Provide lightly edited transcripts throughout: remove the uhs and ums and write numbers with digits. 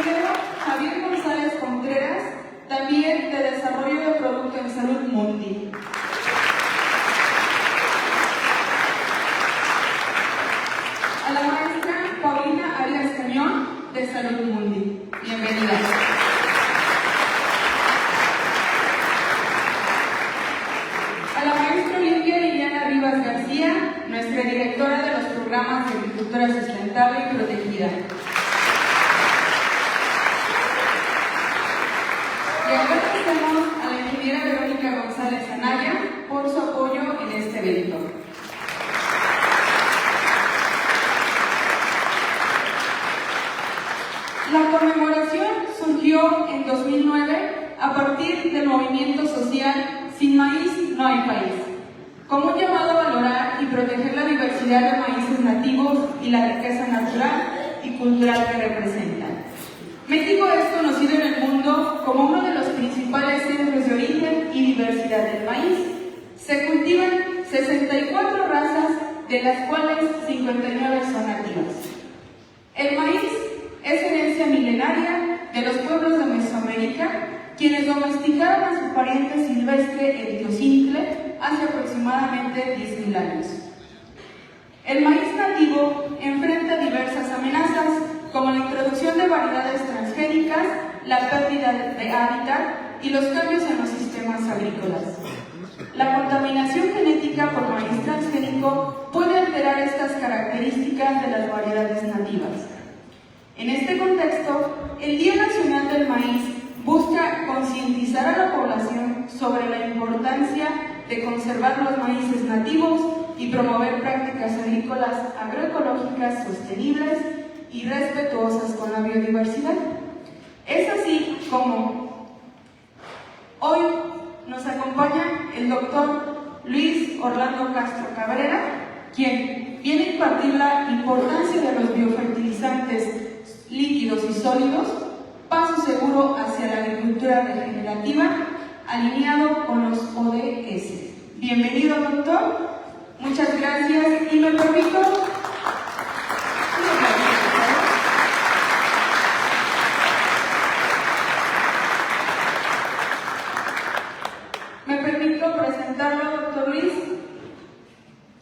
ingeniero Javier González Contreras, también de Desarrollo de Producto en Salud Mundi. A la maestra Paulina Arias Cañón, de Salud Mundi. Bienvenida. A la maestra Olimpia Liliana Rivas García, nuestra directora de los programas de Agricultura Sustentable y Protegida. Y agradecemos a la ingeniera Verónica González Anaya por su apoyo en este evento. La conmemoración surgió en 2009 a partir del movimiento social Sin Maíz No Hay País, como un llamado a valorar y proteger la diversidad de maíces nativos y la riqueza natural y cultural que representan. México es conocido en el mundo como uno de los principales centros de origen y diversidad del maíz. Se cultivan 64 razas, de las cuales 59 son nativas. El maíz es herencia milenaria de los pueblos de Mesoamérica, quienes domesticaron a su pariente silvestre Etiocintle hace aproximadamente 10.000 años. El maíz nativo enfrenta diversas amenazas, como la introducción de variedades transgénicas, la pérdida de hábitat y los cambios en los sistemas agrícolas. La contaminación genética por maíz transgénico puede alterar estas características de las variedades nativas. En este contexto, el Día Nacional del Maíz busca concientizar a la población sobre la importancia de conservar los maíces nativos y promover prácticas agrícolas agroecológicas sostenibles y respetuosas con la biodiversidad. Es así como hoy nos acompaña el doctor Luis Orlando Castro Cabrera, quien viene a impartir la importancia de los biofertilizantes líquidos y sólidos, paso seguro hacia la agricultura regenerativa, alineado con los ODS. Bienvenido, doctor. Muchas gracias y me permito... Me permito presentarlo, doctor Luis.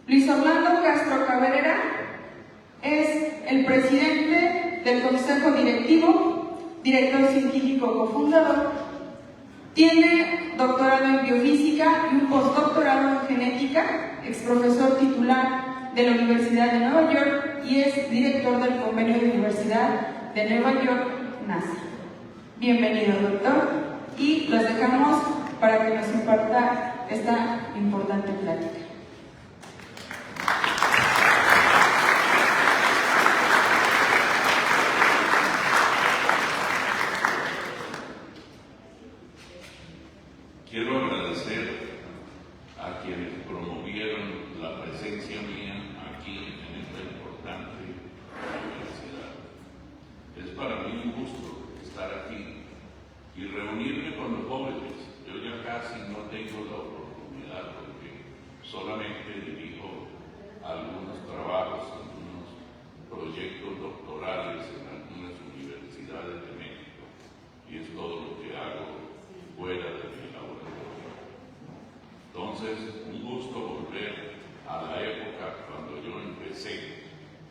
Luis Orlando Castro Cabrera es el presidente del Consejo Directivo, director científico cofundador. Tiene doctorado en biofísica y un postdoctorado en genética, exprofesor titular de la Universidad de Nueva York y es director del Convenio de Universidad de Nueva York, NASA. Bienvenido, doctor, y los dejamos para que nos imparta esta importante plática. Quiero agradecer a quienes promovieron la presencia mía aquí en esta importante universidad. Es para mí un gusto estar aquí y reunirme con los jóvenes. Yo ya casi no tengo la oportunidad porque solamente dirijo algunos trabajos, algunos proyectos doctorales en algunas universidades de México y es todo lo que hago fuera de mi laboratorio. Entonces, un gusto volver a la época cuando yo empecé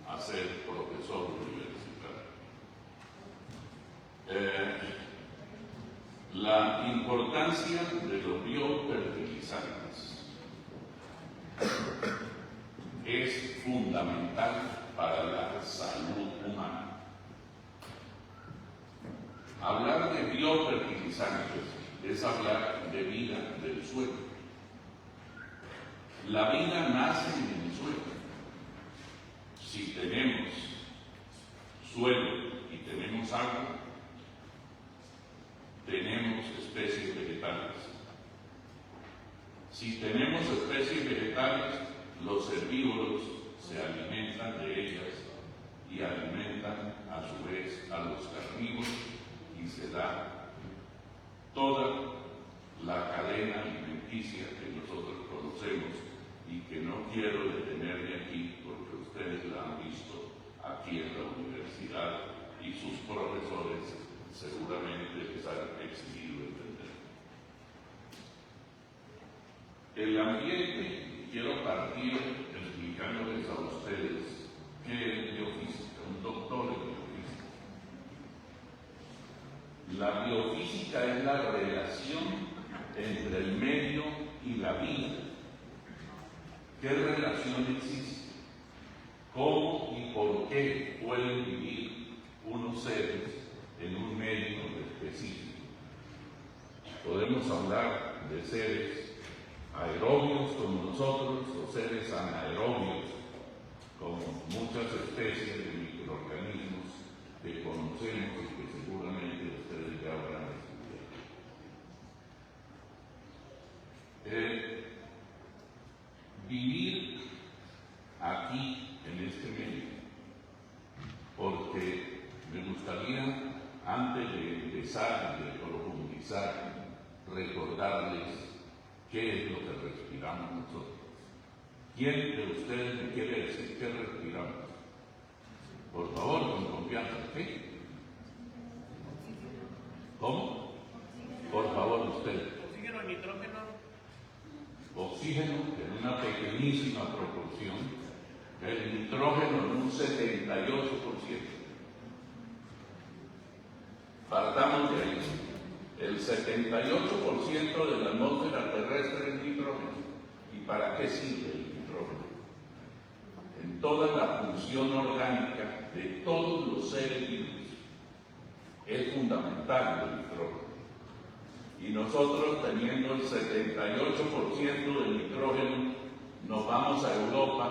a ser profesor universitario. La importancia de los biofertilizantes es fundamental para la salud humana. Hablar de biofertilizantes es hablar de vida del suelo. La vida nace en el suelo. Si tenemos suelo y tenemos agua, tenemos especies vegetales. Si tenemos especies vegetales, los herbívoros se alimentan de ellas y alimentan a su vez a los carnívoros y se da toda la cadena alimenticia que nosotros conocemos y que no quiero detenerme aquí porque ustedes la han visto aquí en la universidad y sus profesores seguramente les ha exigido entender. El ambiente, quiero partir explicándoles a ustedes qué es biofísica, un doctor en biofísica. La biofísica es la relación entre el medio y la vida. ¿Qué relación existe? ¿Cómo y por qué pueden vivir unos seres en un medio específico? Podemos hablar de seres aerobios como nosotros o seres anaerobios como muchas especies de microorganismos que conocemos y que seguramente ustedes ya habrán estudiado. Vivir aquí en este medio, porque me gustaría, antes de empezar y de profundizar, recordarles qué es lo que respiramos nosotros. ¿Quién de ustedes me quiere decir qué respiramos? Por favor, con confianza. ¿Sí? ¿Cómo? Por favor, usted. Oxígeno y nitrógeno. Oxígeno en una pequeñísima proporción, el nitrógeno en un 78%. Partamos de ahí. El 78% de la atmósfera terrestre es nitrógeno. ¿Y para qué sirve el nitrógeno? En toda la función orgánica de todos los seres vivos es fundamental el nitrógeno. Y nosotros, teniendo el 78% del nitrógeno, nos vamos a Europa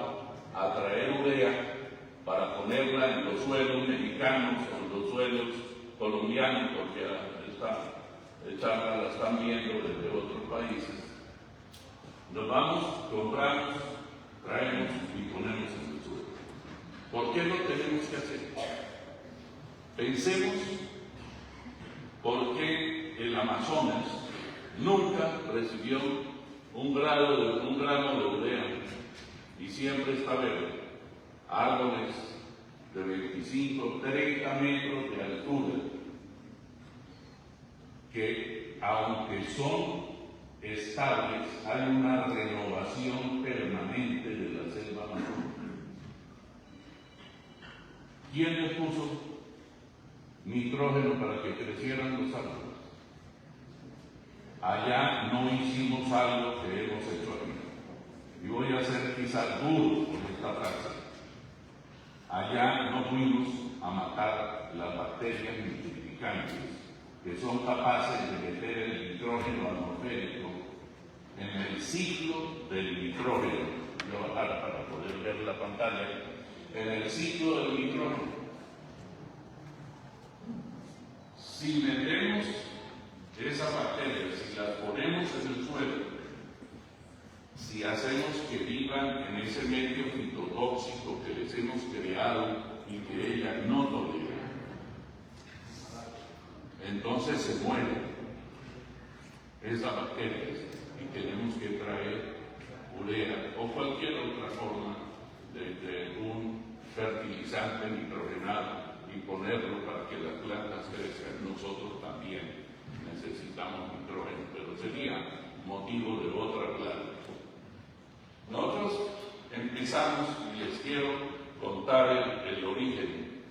a traer urea para ponerla en los suelos mexicanos o en los suelos colombianos, porque esta charla la están viendo desde otros países. Nos vamos, compramos, traemos y ponemos en el suelo. ¿Por qué lo tenemos que hacer? Pensemos por qué el Amazonas nunca recibió un grano de urea y siempre está verde. Árboles de 25, 30 metros de altura que, aunque son estables, hay una renovación permanente de la selva amazónica. ¿Quién les puso nitrógeno para que crecieran los árboles? Allá no hicimos algo que hemos hecho aquí. Y voy a ser quizás duro con esta frase. Allá no fuimos a matar las bacterias nitrificantes que son capaces de meter el nitrógeno atmosférico en el ciclo del nitrógeno. Voy a bajar para poder ver la pantalla. En el ciclo del nitrógeno. Si metemos esas bacterias, si las ponemos en el suelo, si hacemos que vivan en ese medio fitotóxico que les hemos creado y que ellas no toleran, entonces se mueren esas bacterias y tenemos que traer urea o cualquier otra forma de un fertilizante nitrogenado y ponerlo para que las plantas crezcan. Nosotros también necesitamos nitrógeno, pero sería motivo de otra plática. Nosotros empezamos, y les quiero contar el origen,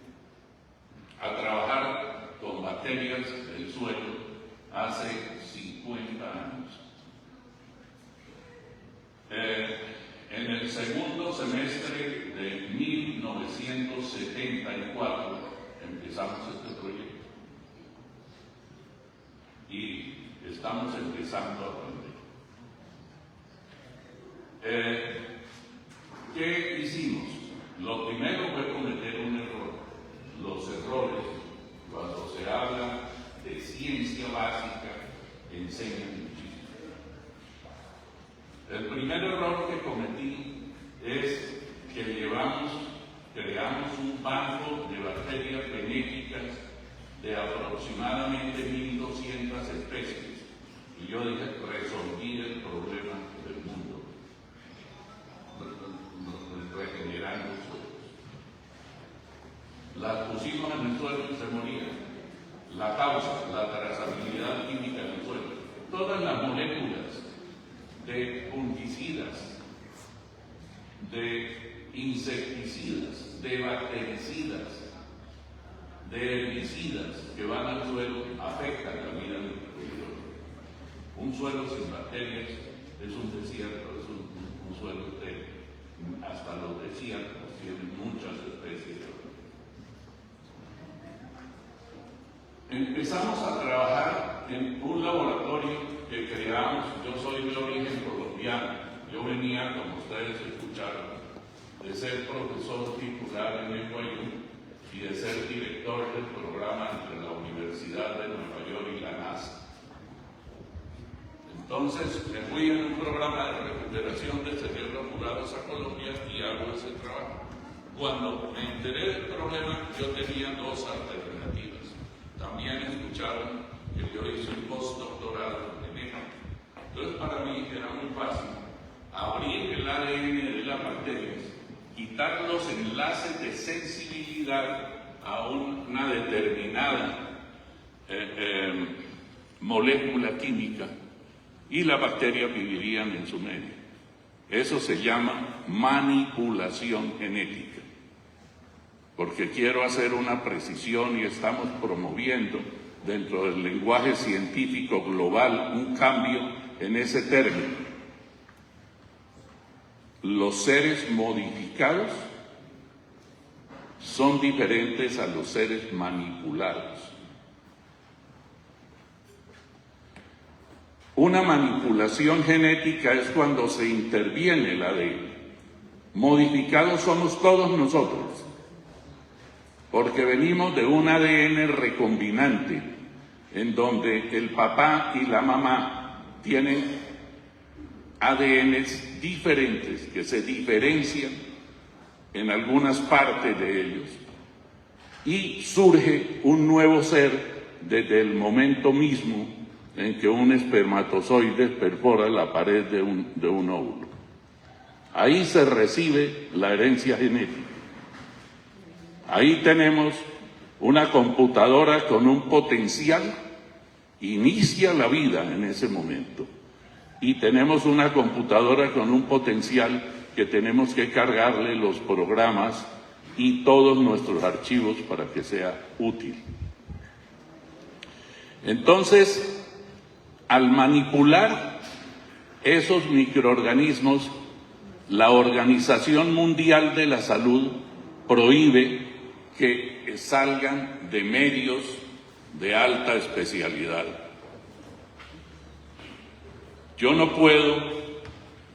a trabajar con bacterias del suelo hace 50 años. En el segundo semestre de 1974 empezamos este proyecto. Y estamos empezando a aprender. ¿Qué hicimos? Lo primero fue cometer un error. Los errores, cuando se habla de ciencia básica, enseñan muchísimo. El primer error que cometí es que creamos un banco de bacterias benéficas de aproximadamente 1.200 especies. Y yo dije, resolví el problema del mundo, regenerando suelos. Las pusimos en el suelo y se morían. la causa, la trazabilidad química del suelo. Todas las moléculas de fungicidas, de insecticidas, de bactericidas, de herbicidas que van al suelo afectan la vida del microbioma. Un suelo sin bacterias es un desierto, es un suelo estéril. Hasta los desiertos tienen muchas especies. Empezamos a trabajar en un laboratorio que creamos. Yo soy de origen colombiano. Yo venía, como ustedes escucharon, de ser profesor titular en NYU y de ser director del programa entre la Universidad de Nueva York y la NASA. Entonces me fui en un programa de recuperación de cerebros curados a Colombia y hago ese trabajo. Cuando me enteré del problema, yo tenía dos alternativas. También escucharon que yo hice un postdoctorado en él. Entonces para mí era muy fácil abrir el ADN de las bacterias, quitar los enlaces de sensibilidad a una determinada molécula química y las bacterias vivirían en su medio. Eso se llama manipulación genética, porque quiero hacer una precisión y estamos promoviendo dentro del lenguaje científico global un cambio en ese término. Los seres modificados son diferentes a los seres manipulados. Una manipulación genética es cuando se interviene el ADN. Modificados somos todos nosotros, porque venimos de un ADN recombinante, en donde el papá y la mamá tienen ADNs diferentes que se diferencian en algunas partes de ellos, y surge un nuevo ser desde el momento mismo en que un espermatozoide perfora la pared de un óvulo. Ahí se recibe la herencia genética. Ahí tenemos una computadora con un potencial, inicia la vida en ese momento. Y tenemos una computadora con un potencial que tenemos que cargarle los programas y todos nuestros archivos para que sea útil. Entonces, al manipular esos microorganismos, la Organización Mundial de la Salud prohíbe que salgan de medios de alta especialidad. Yo no puedo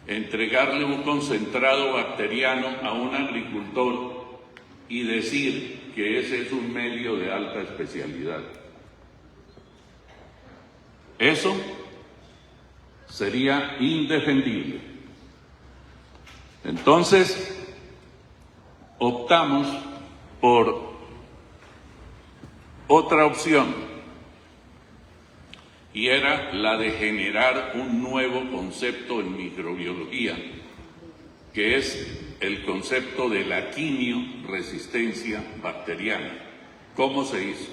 entregarle un concentrado bacteriano a un agricultor y decir que ese es un medio de alta especialidad. Eso sería indefendible. Entonces, optamos por otra opción, y era la de generar un nuevo concepto en microbiología, que es el concepto de la quimioresistencia bacteriana. ¿Cómo se hizo?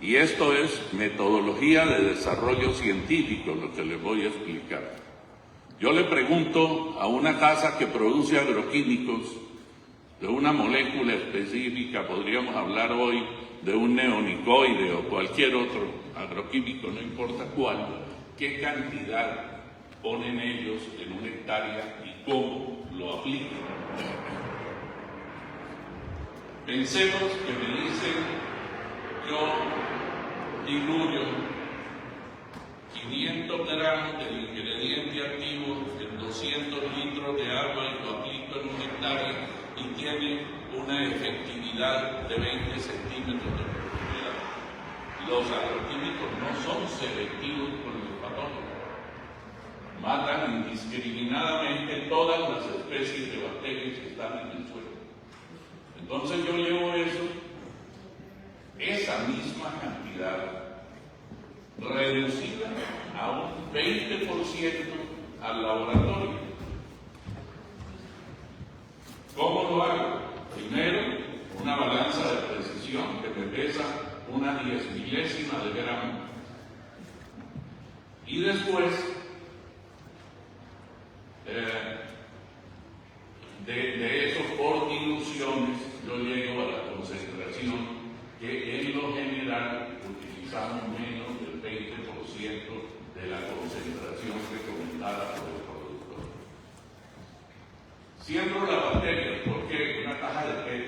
Y esto es metodología de desarrollo científico, lo que les voy a explicar. Yo le pregunto a una casa que produce agroquímicos de una molécula específica, podríamos hablar hoy de un neonicoide o cualquier otro agroquímico, no importa cuál, qué cantidad ponen ellos en una hectárea y cómo lo aplican. Pensemos que me dicen, yo diluyo 500 gramos del ingrediente activo en 200 litros de agua y lo aplico en una hectárea y tiene una efectividad de 20 centímetros de profundidad. Los agroquímicos no son selectivos con los patógenos. Matan indiscriminadamente todas las especies de bacterias que están en el suelo. Entonces yo llevo esa misma cantidad reducida a un 20% al laboratorio. ¿Cómo lo hago? Primero, una balanza de precisión que me pesa una 10/1000 de gramo. Y después de eso, por diluciones, yo llego a la concentración que en lo general utilizamos menos del 20% de la concentración recomendada por el productor. Siembro la bacteria porque una caja de PET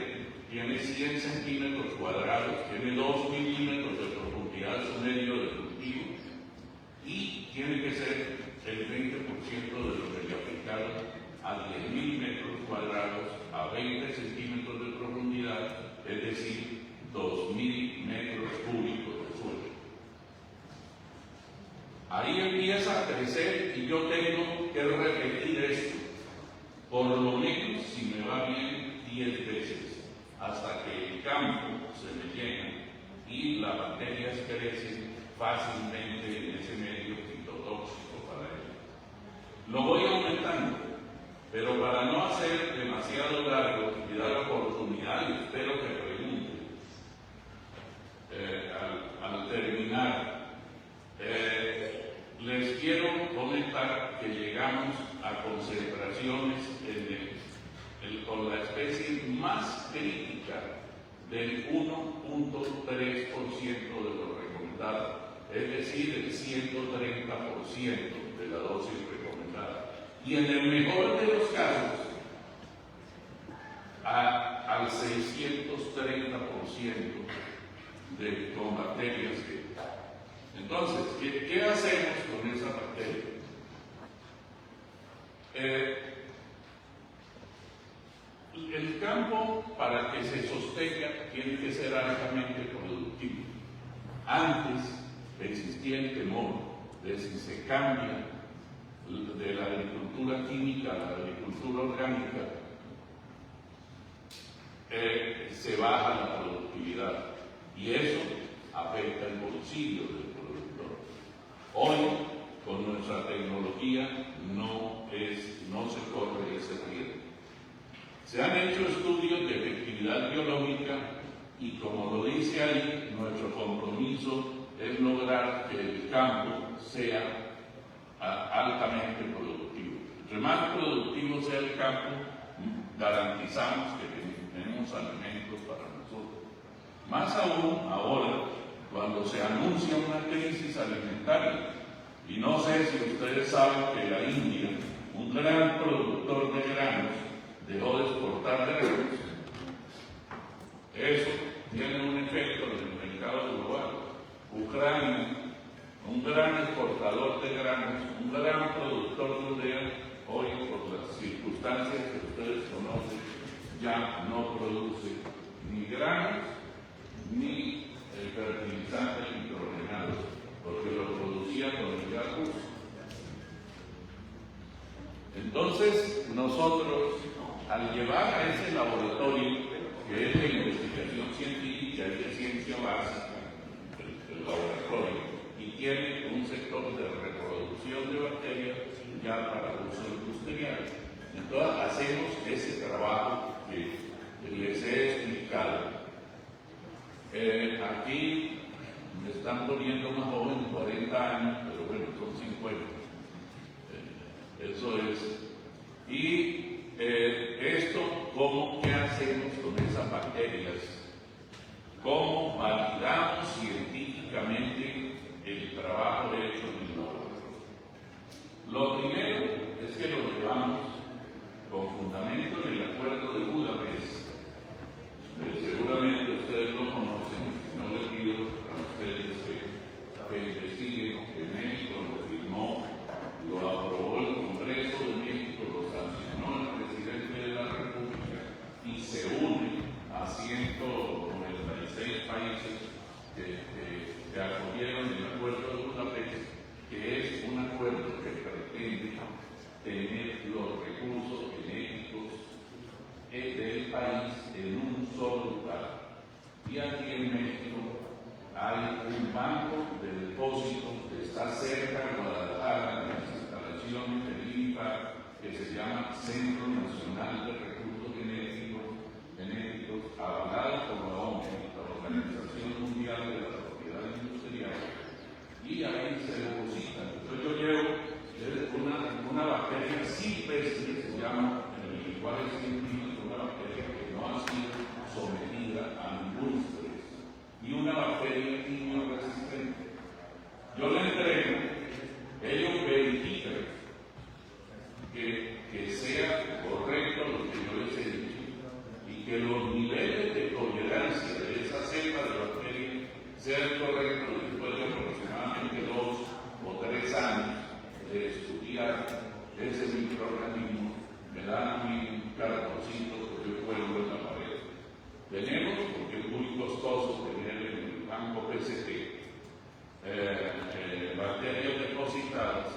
tiene 100 centímetros cuadrados, tiene 2 milímetros de profundidad su medio de cultivo y tiene que ser el 20% de lo que le aplicaron a 10.000 metros cuadrados a 20 centímetros de profundidad, es decir, 2.000 metros cúbicos de suelo. Ahí empieza a crecer y yo tengo que repetir esto, por lo menos, si me va bien, 10 veces, hasta que el campo se me llena y las bacterias crecen fácilmente en ese medio fitotóxico para ello. Lo voy aumentando, pero para no hacer demasiado largo y dar oportunidad, y espero que pregunten al terminar, les quiero comentar que llegamos a concentraciones con la especie más crítica del 1.3% de lo recomendado, es decir, el 130% de la dosis recomendada. Y en el mejor de los casos, al 630% con bacterias. Entonces, ¿qué hacemos con esa bacteria? El campo, para que se sostenga, tiene que ser altamente productivo. Antes existía el temor de si se cambia de la agricultura química a la agricultura orgánica, se baja la productividad y eso afecta el bolsillo del productor. Hoy, con nuestra tecnología, no se corre ese riesgo. Se han hecho estudios de efectividad biológica y, como lo dice ahí, nuestro compromiso es lograr que el campo sea altamente productivo. Entre más productivo sea el campo, garantizamos que tenemos alimentos para nosotros. Más aún ahora, cuando se anuncia una crisis alimentaria, y no sé si ustedes saben que la India, un gran productor de granos, dejó de exportar granos. Eso tiene un efecto en el mercado global. Ucrania, un gran exportador de granos, un gran productor de urea, hoy por las circunstancias que ustedes conocen, ya no produce ni granos ni fertilizantes nitrogenados, porque lo producía con el gas ruso. Entonces, nosotros, al llevar a ese laboratorio, que es de investigación científica y de ciencia básica, el laboratorio, y tiene un sector de reproducción de bacterias ya para uso industrial. Entonces hacemos ese trabajo que les he explicado. Aquí me están poniendo más joven, 40 años, pero bueno, son 50. Eso es. Y esto, ¿qué hacemos con esas bacterias? ¿Cómo validamos científicamente el trabajo hecho en el laboratorio? Lo primero es que lo llevamos con fundamento en el Acuerdo de Budapest. Seguramente ustedes lo conocen, no les pido a ustedes que investiguen, que México lo firmó, lo aprobó el Congreso de México, lo sancionó el presidente de la República y se une a 196 países que acogieron el Acuerdo de Budapest, que es un acuerdo que pretende tener los recursos genéticos del país en un solo lugar. Y aquí en México hay un banco de depósitos que está cerca de Guadalajara, en las instalaciones del INPA, que se llama Centro Nacional de Recursos Genéticos, avalado por la OMS, la Organización Mundial de que los niveles de tolerancia de esa cepa de bacteria sean correctos después de aproximadamente 2 o 3 años de estudiar ese microorganismo, me dan a mí un cartoncito que yo cuelgo en la pared. Tenemos, porque es muy costoso tener en el banco PCT, bacterias depositadas,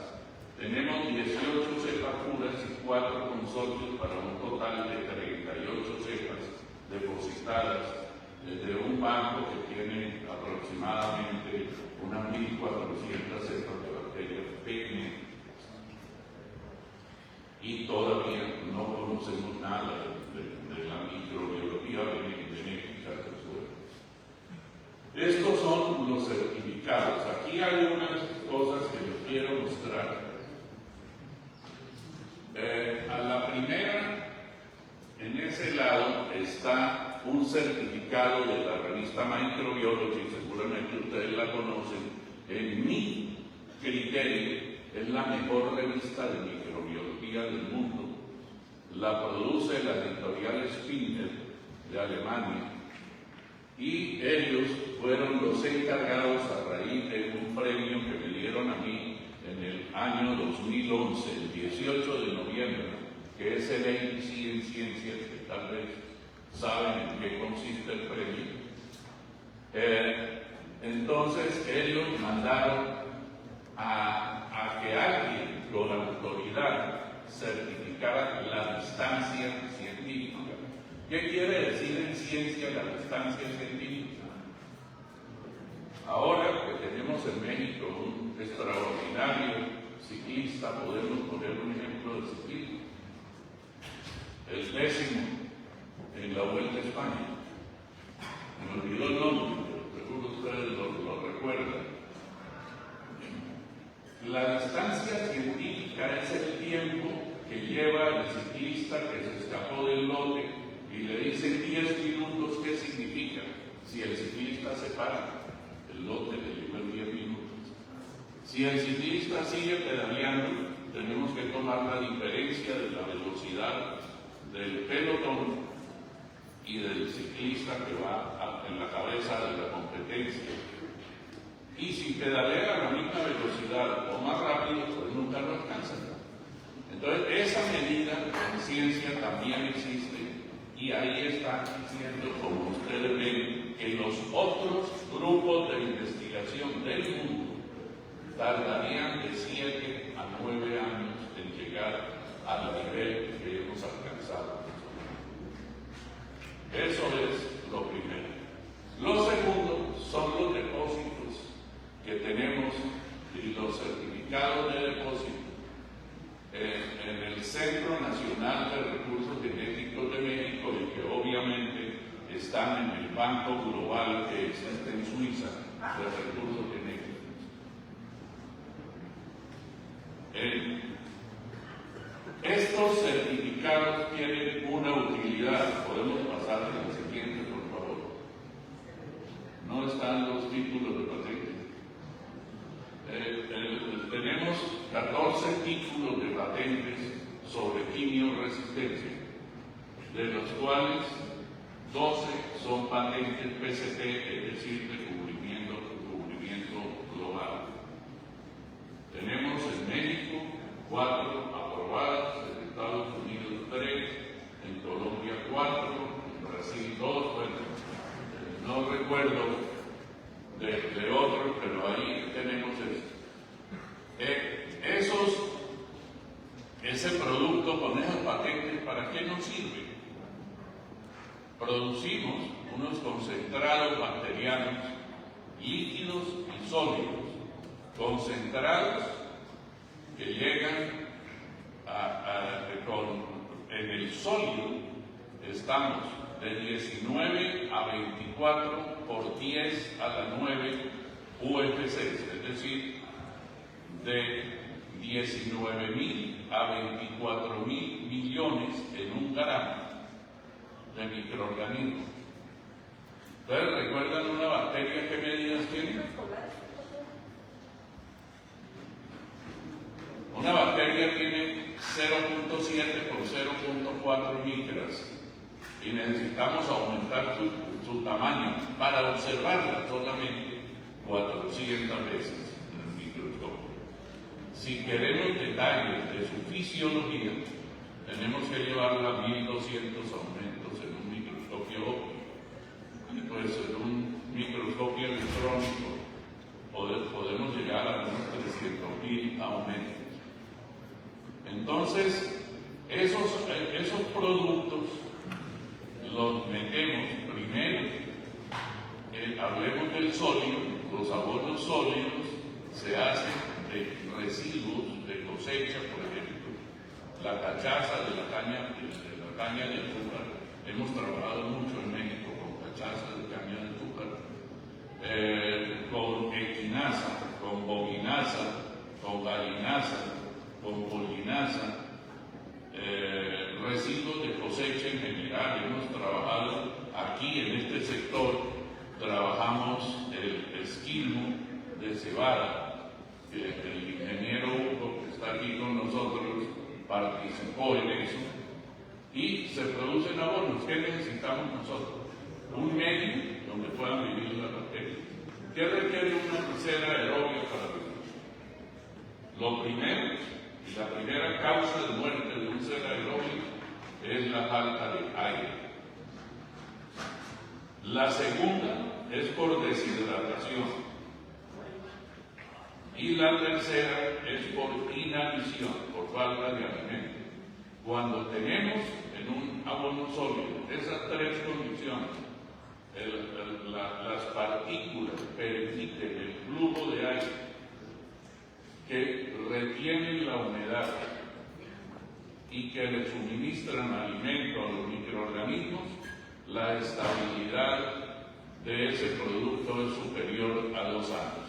tenemos 18 cepas puras y 4 consorcios para un total de 38 cepas depositadas desde un banco que tiene aproximadamente unas 1.400 cepas de bacterias pequeñas. Y todavía no conocemos nada de la microbiología benéfica del suelo. Estos son los certificados. Aquí hay unas cosas que les quiero mostrar. A la primera, en ese lado está un certificado de la revista Microbiology, seguramente ustedes la conocen. En mi criterio, es la mejor revista de microbiología del mundo. La produce la editorial Spindler de Alemania. Y ellos fueron los encargados, a raíz de un premio que me dieron a mí en el año 2011, el 18 de noviembre, que es el ABC en Ciencias, que tal vez saben en qué consiste el premio. Entonces ellos mandaron a que alguien con autoridad certificara la distancia científica. ¿Qué quiere decir en ciencia la distancia científica? Ahora que tenemos en México un extraordinario ciclista, podemos poner un ejemplo de ciclismo. El 10º en la Vuelta a España. Me olvidó el nombre, pero seguro ustedes lo recuerdan. La distancia científica es el tiempo que lleva el ciclista que se escapó del lote y le dicen 10 minutos. ¿Qué significa? Si el ciclista se para, el lote le lleva 10 minutos. Si el ciclista sigue pedaleando, tenemos que tomar la diferencia de la velocidad del pelotón y del ciclista que va en la cabeza de la competencia. Y si pedalea a la misma velocidad o más rápido, pues nunca lo alcanzan. Entonces, esa medida en ciencia también existe y ahí están diciendo, como ustedes ven, que los otros grupos de investigación del mundo tardarían de 7 a 9 años en llegar al nivel que hemos alcanzado. Eso es lo primero. Lo segundo son los depósitos que tenemos y los certificados de depósito en el Centro Nacional de Recursos Genéticos de México y que obviamente están en el Banco Global que existe en Suiza de Recursos Genéticos. Estos certificados tienen una utilidad. Podemos pasar al siguiente, por favor. No están los títulos de patente. Tenemos 14 títulos de patentes sobre quimioresistencia, de los cuales 12 son patentes PCT, es decir, de cubrimiento global. Tenemos en México 4 aprobadas, en Estados Unidos 3, en Colombia 4, en Brasil 2, bueno, no recuerdo de otros, pero ahí tenemos esto. Ese producto con esas patentes, ¿para qué nos sirve? Producimos unos concentrados bacterianos líquidos y sólidos. Concentrados que llegan en el sólido estamos de 19 a 24 por 10 a la 9 UFC, es decir, de 19.000 a 24.000 millones en un gramo de microorganismos. Entonces, ¿recuerdan una bacteria qué medidas tiene? Una bacteria tiene 0.7 por 0.4 micras y necesitamos aumentar su tamaño para observarla solamente 400 veces en el microscopio. Si queremos detalles de su fisiología, tenemos que llevarla a 1200 aumentos en un microscopio óptico. Y pues en un microscopio electrónico podemos llegar a unos 300.000 aumentos. Entonces, esos productos los metemos primero, hablemos del sólido. Los abonos sólidos se hacen de residuos de cosecha, por ejemplo, la cachaza de la caña de azúcar. Hemos trabajado mucho en México con cachaza de caña de azúcar, con equinasa, con bobinasa, con gallinasa, con polinaza, residuos de cosecha en general. Hemos trabajado aquí en este sector, trabajamos el esquilmo de cebada, que el ingeniero Hugo, que está aquí con nosotros, participó en eso, y se producen abonos. ¿Qué necesitamos nosotros? Un medio donde puedan vivir las bacterias. ¿Qué requiere una pecera aerobia para vivir? Lo primero, y la primera causa de muerte de un ser aeróbico es la falta de aire. La segunda es por deshidratación. Y la tercera es por inanición, por falta de alimento. Cuando tenemos en un abono sólido esas tres condiciones, las partículas permiten el flujo de aire que retienen la humedad y que le suministran alimento a los microorganismos, la estabilidad de ese producto es superior a 2 años.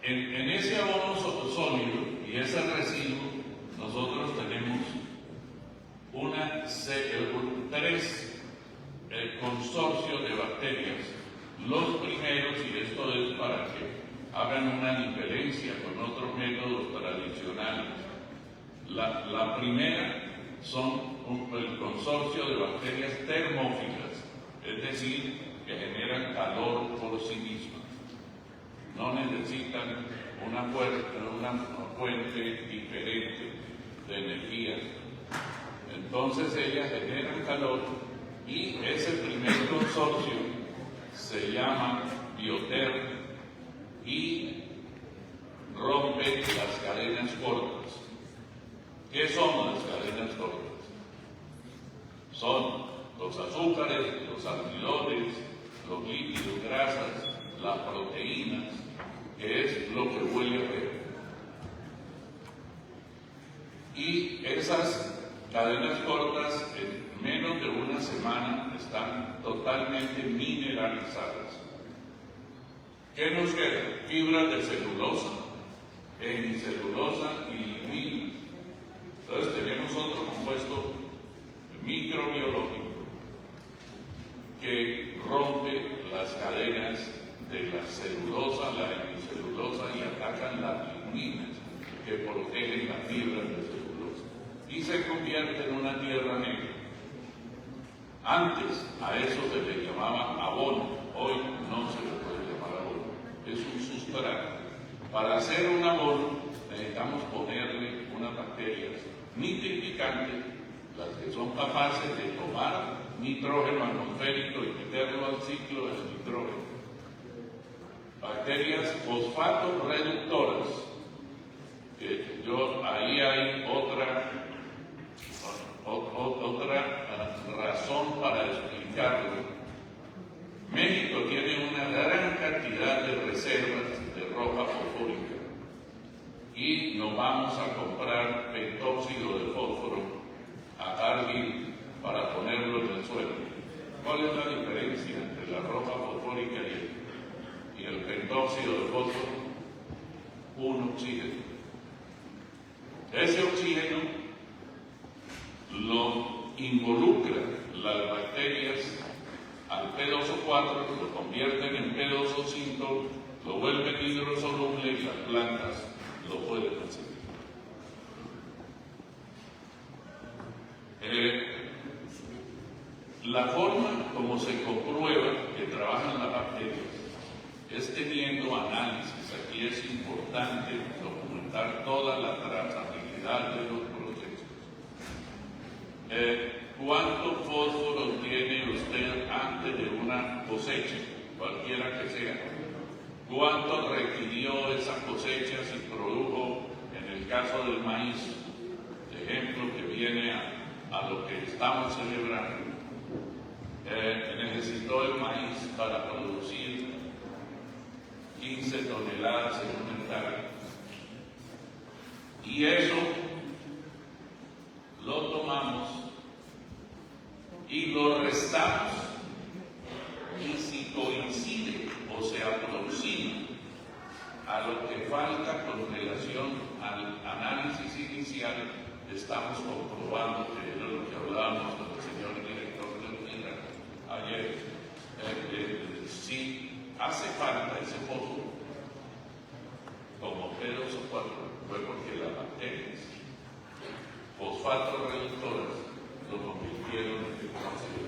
En ese abono sólido y ese residuo, nosotros tenemos tres consorcios de bacterias. Los primeros, y esto es para que hagan una diferencia con otros métodos tradicionales, la primera son el consorcio de bacterias termófilas, es decir, que generan calor por sí mismas. No necesitan una fuente diferente de energía. Entonces ellas generan calor y ese primer consorcio se llama bioterm y rompe las cadenas cortas. ¿Qué son las cadenas cortas? Son los azúcares, los almidones, los lípidos, grasas, las proteínas, que es lo que huele feo. Y esas cadenas cortas en menos de una semana están totalmente mineralizadas. ¿Qué nos queda? Fibras de celulosa, hemicelulosa y lignina. Entonces tenemos otro compuesto microbiológico que rompe las cadenas de la celulosa, la hemicelulosa, y atacan las ligninas que protegen las fibras de celulosa y se convierte en una tierra negra. Antes a eso se le llamaba abono, hoy no se le puede llamar abono, es un sustrato. Para hacer un abono necesitamos ponerle unas bacterias nitrificantes, las que son capaces de tomar nitrógeno atmosférico y meterlo al ciclo del nitrógeno. Bacterias fosfato reductoras, que ahí hay otra razón para explicarlo. México tiene una gran cantidad de reservas de roca fosfórica y nos vamos a comprar pentóxido de fósforo a Cargill para ponerlo en el suelo. ¿Cuál es la diferencia entre la roca fosfórica y el pentóxido de fósforo? Un oxígeno. Ese oxígeno lo involucra las bacterias al P2O4, lo convierten en P2O5, lo vuelven hidrosoluble y las plantas lo pueden hacer. La forma como se comprueba que trabajan las bacterias es teniendo análisis. Aquí es importante documentar toda la trazabilidad de los procesos. ¿Cuánto fósforo tiene usted antes de una cosecha, cualquiera que sea? ¿Cuánto requirió esa cosecha si produjo, en el caso del maíz, ejemplo que viene a lo que estamos celebrando? Necesitó el maíz para producir 15 toneladas en un hectárea. Y eso lo tomamos y lo restamos. Y si coincide o se aproxima a lo que falta con relación al análisis inicial, estamos comprobando, que era lo que hablábamos con el señor director de UNIRA ayer, si hace falta ese fósforo, como P2 o 4, fue porque las bacterias fosfato reductoras lo convirtieron en dióxido de fósforo.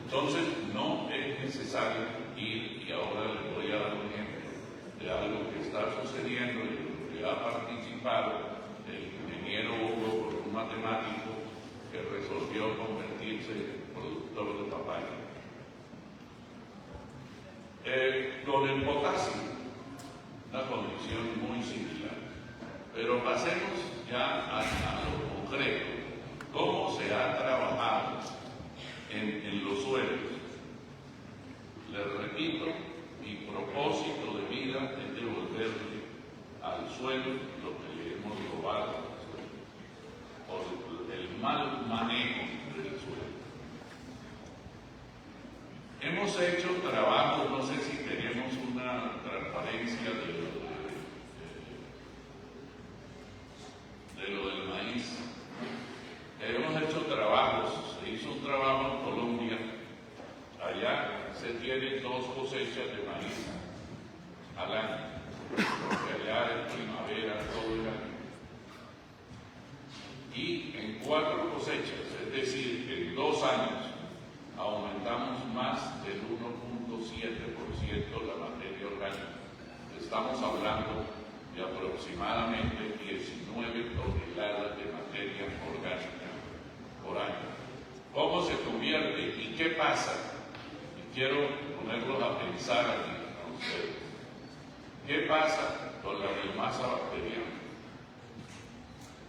Entonces, no es necesario ir, y ahora les voy a dar un ejemplo de algo que está sucediendo y que ha participado el ingeniero Hugo, por un matemático que resolvió convertirse en productor de papaya. Con el potasio, una condición muy similar. Pero pasemos ya a lo concreto. ¿Cómo se ha trabajado en los suelos? Les repito, mi propósito de vida es devolverle al suelo lo que le hemos robado al suelo, por el mal manejo del suelo. Hemos hecho trabajos, no sé si tenemos una transparencia de lo del maíz. Hemos hecho trabajos, se hizo un trabajo en Colombia, allá se tienen 2 cosechas de maíz al año, porque allá es primavera todo el año. Y en 4 cosechas, es decir, en 2 años, aumentamos más del 1.7% la materia orgánica. Estamos hablando de aproximadamente 19 toneladas de materia orgánica por año. ¿Cómo se convierte y qué pasa? Y quiero ponerlos a pensar aquí a ustedes. ¿Qué pasa con la biomasa bacteriana?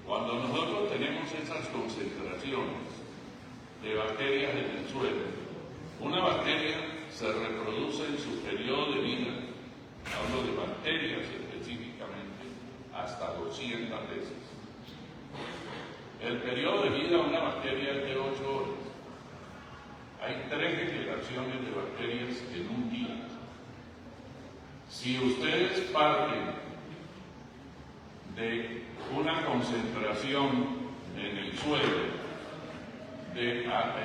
Cuando nosotros tenemos esas concentraciones de bacterias en el suelo, una bacteria se reproduce en su periodo de vida, hablo de bacterias específicamente, hasta 200 veces. El periodo de vida de una bacteria es de 8 horas. Hay 3 generaciones de bacterias en un día. Si ustedes parten de una concentración en el suelo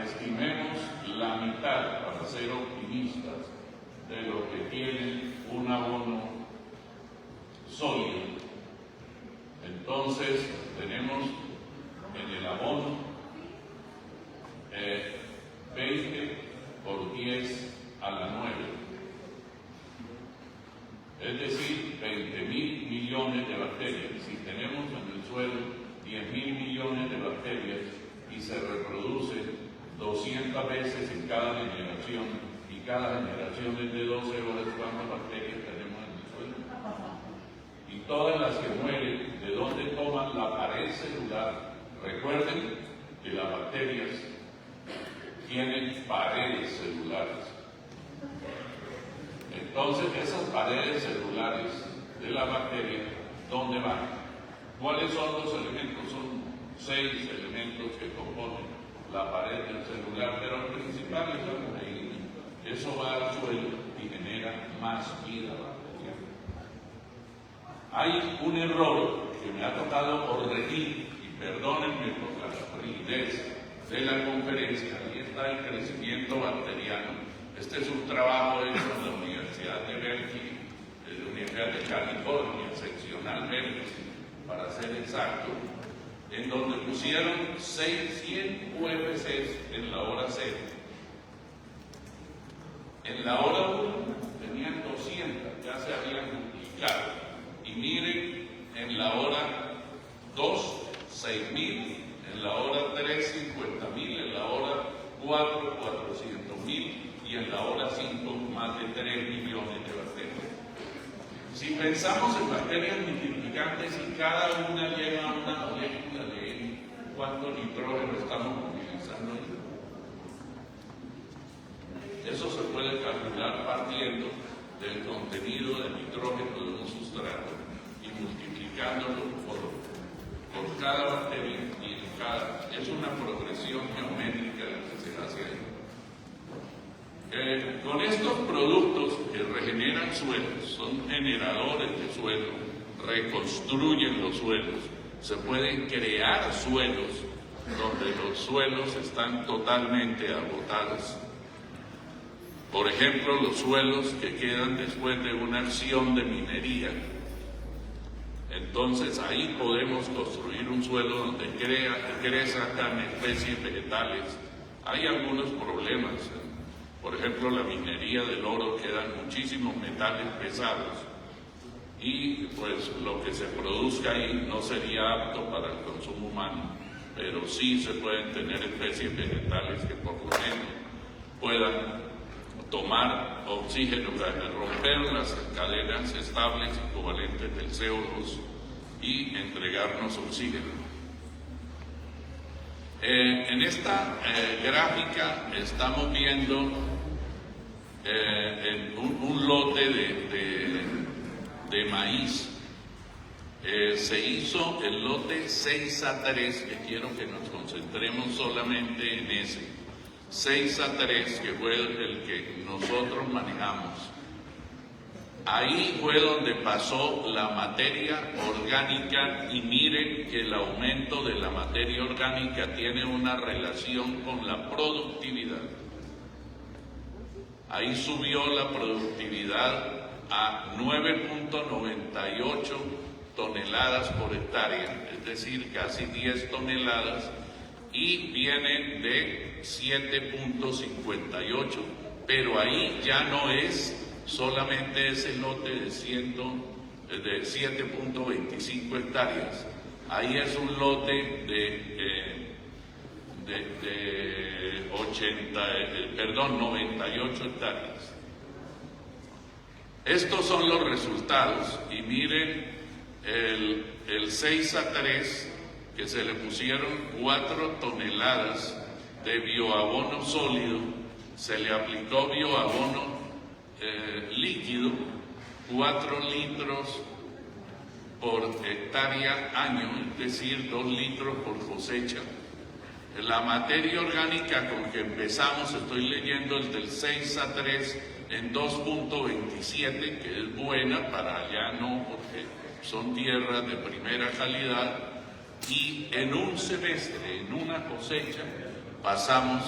estimemos la mitad, para ser optimistas, de lo que tiene un abono sólido, entonces tenemos en el abono 20 por 10 a la 9, es decir, 20.000 millones de bacterias. Si tenemos en el suelo 10.000 millones de bacterias y se reproducen 200 veces en cada generación, y cada generación es de 12 horas, ¿cuántas bacterias tenemos en el suelo? Y todas las que mueren, ¿de dónde toman la pared celular? Recuerden que las bacterias tienen paredes celulares. Entonces, esas paredes celulares de la bacteria, ¿dónde van? ¿Cuáles son los elementos? Son 6 elementos que componen la pared del celular, pero el principal es la proteína. Eso va al suelo y genera más vida bacteriana. Hay un error que me ha tocado corregir, y perdónenme por la rigidez de la conferencia. Ahí está el crecimiento bacteriano. Este es un trabajo hecho en la Universidad de Berkeley, de la Universidad de California, seccional Berkeley, para ser exacto. en donde pusieron 100 UFCs en la hora 0. En la hora 1 tenían 200, ya se habían duplicado. Y miren, en la hora 2, 6.000, en la hora 3, 50.000, en la hora 4, 400.000 y en la hora 5, más de 3 millones de bacterias. Si pensamos en bacterias multiplicantes y cada una lleva una molécula de cuánto nitrógeno estamos utilizando, eso se puede calcular partiendo del contenido de nitrógeno de un sustrato y multiplicándolo por cada bacteria y en cada. Es una progresión geométrica la que se hace ahí. Con estos productos que regeneran suelos, son generadores de suelo, reconstruyen los suelos, se pueden crear suelos donde los suelos están totalmente agotados. Por ejemplo, los suelos que quedan después de una acción de minería. Entonces ahí podemos construir un suelo donde crezcan especies vegetales. Hay algunos problemas. Por ejemplo, la minería del oro quedan muchísimos metales pesados y pues lo que se produzca ahí no sería apto para el consumo humano, pero sí se pueden tener especies vegetales que por lo menos puedan tomar oxígeno, romper las cadenas estables y covalentes del CO2 y entregarnos oxígeno. En esta gráfica estamos viendo un lote de maíz. Se hizo el lote 6A3, que quiero que nos concentremos solamente en ese. 6A3, que fue el que nosotros manejamos. Ahí fue donde pasó la materia orgánica y miren que el aumento de la materia orgánica tiene una relación con la productividad. Ahí subió la productividad a 9.98 toneladas por hectárea, es decir, casi 10 toneladas, y viene de 7.58, pero ahí ya no es solamente ese lote de 7.25 hectáreas, ahí es un lote de 98 hectáreas. Estos son los resultados y miren el 6A3, que se le pusieron 4 toneladas de bioabono sólido, se le aplicó bioabono líquido, 4 litros por hectárea año, es decir, 2 litros por cosecha. La materia orgánica con que empezamos, estoy leyendo el del 6A3 en 2.27, que es buena, para allá no, porque son tierras de primera calidad, y en un semestre, en una cosecha, pasamos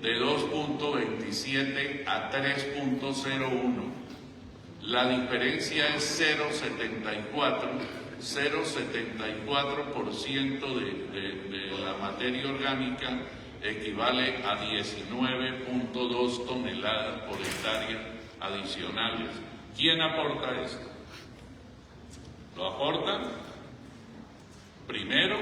de 2.27 a 3.01. La diferencia es 0.74% de la materia orgánica equivale a 19.2 toneladas por hectárea adicionales. ¿Quién aporta esto? Lo aporta primero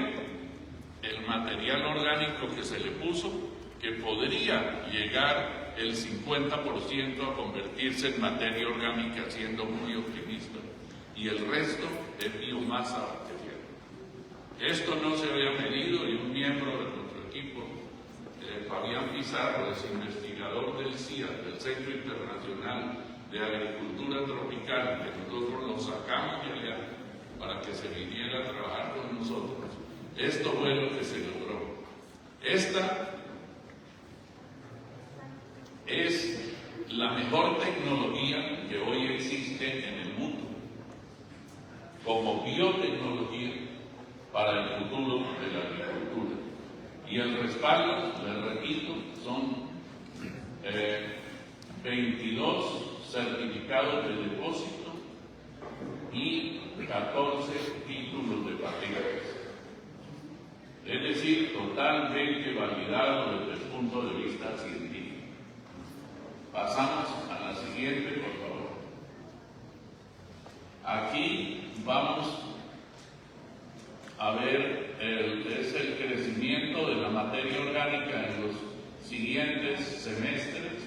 el material orgánico que se le puso, que podría llegar el 50% a convertirse en materia orgánica, siendo muy optimista, y el resto es biomasa bacteriana. Esto no se había medido y un miembro de nuestro equipo, Fabián Pizarro, es investigador del CIA, del Centro Internacional de Agricultura Tropical, que nosotros lo sacamos de allá para que se viniera a trabajar con nosotros. Esto fue lo que se logró. Esta es la mejor tecnología que hoy existe en el mundo como biotecnología para el futuro de la agricultura. Y el respaldo, les repito, son 22 certificados de depósito y 14 títulos de patentes. totalmente validado desde el punto de vista científico. Pasamos a la siguiente, por favor. Aquí vamos a ver es el crecimiento de la materia orgánica en los siguientes semestres.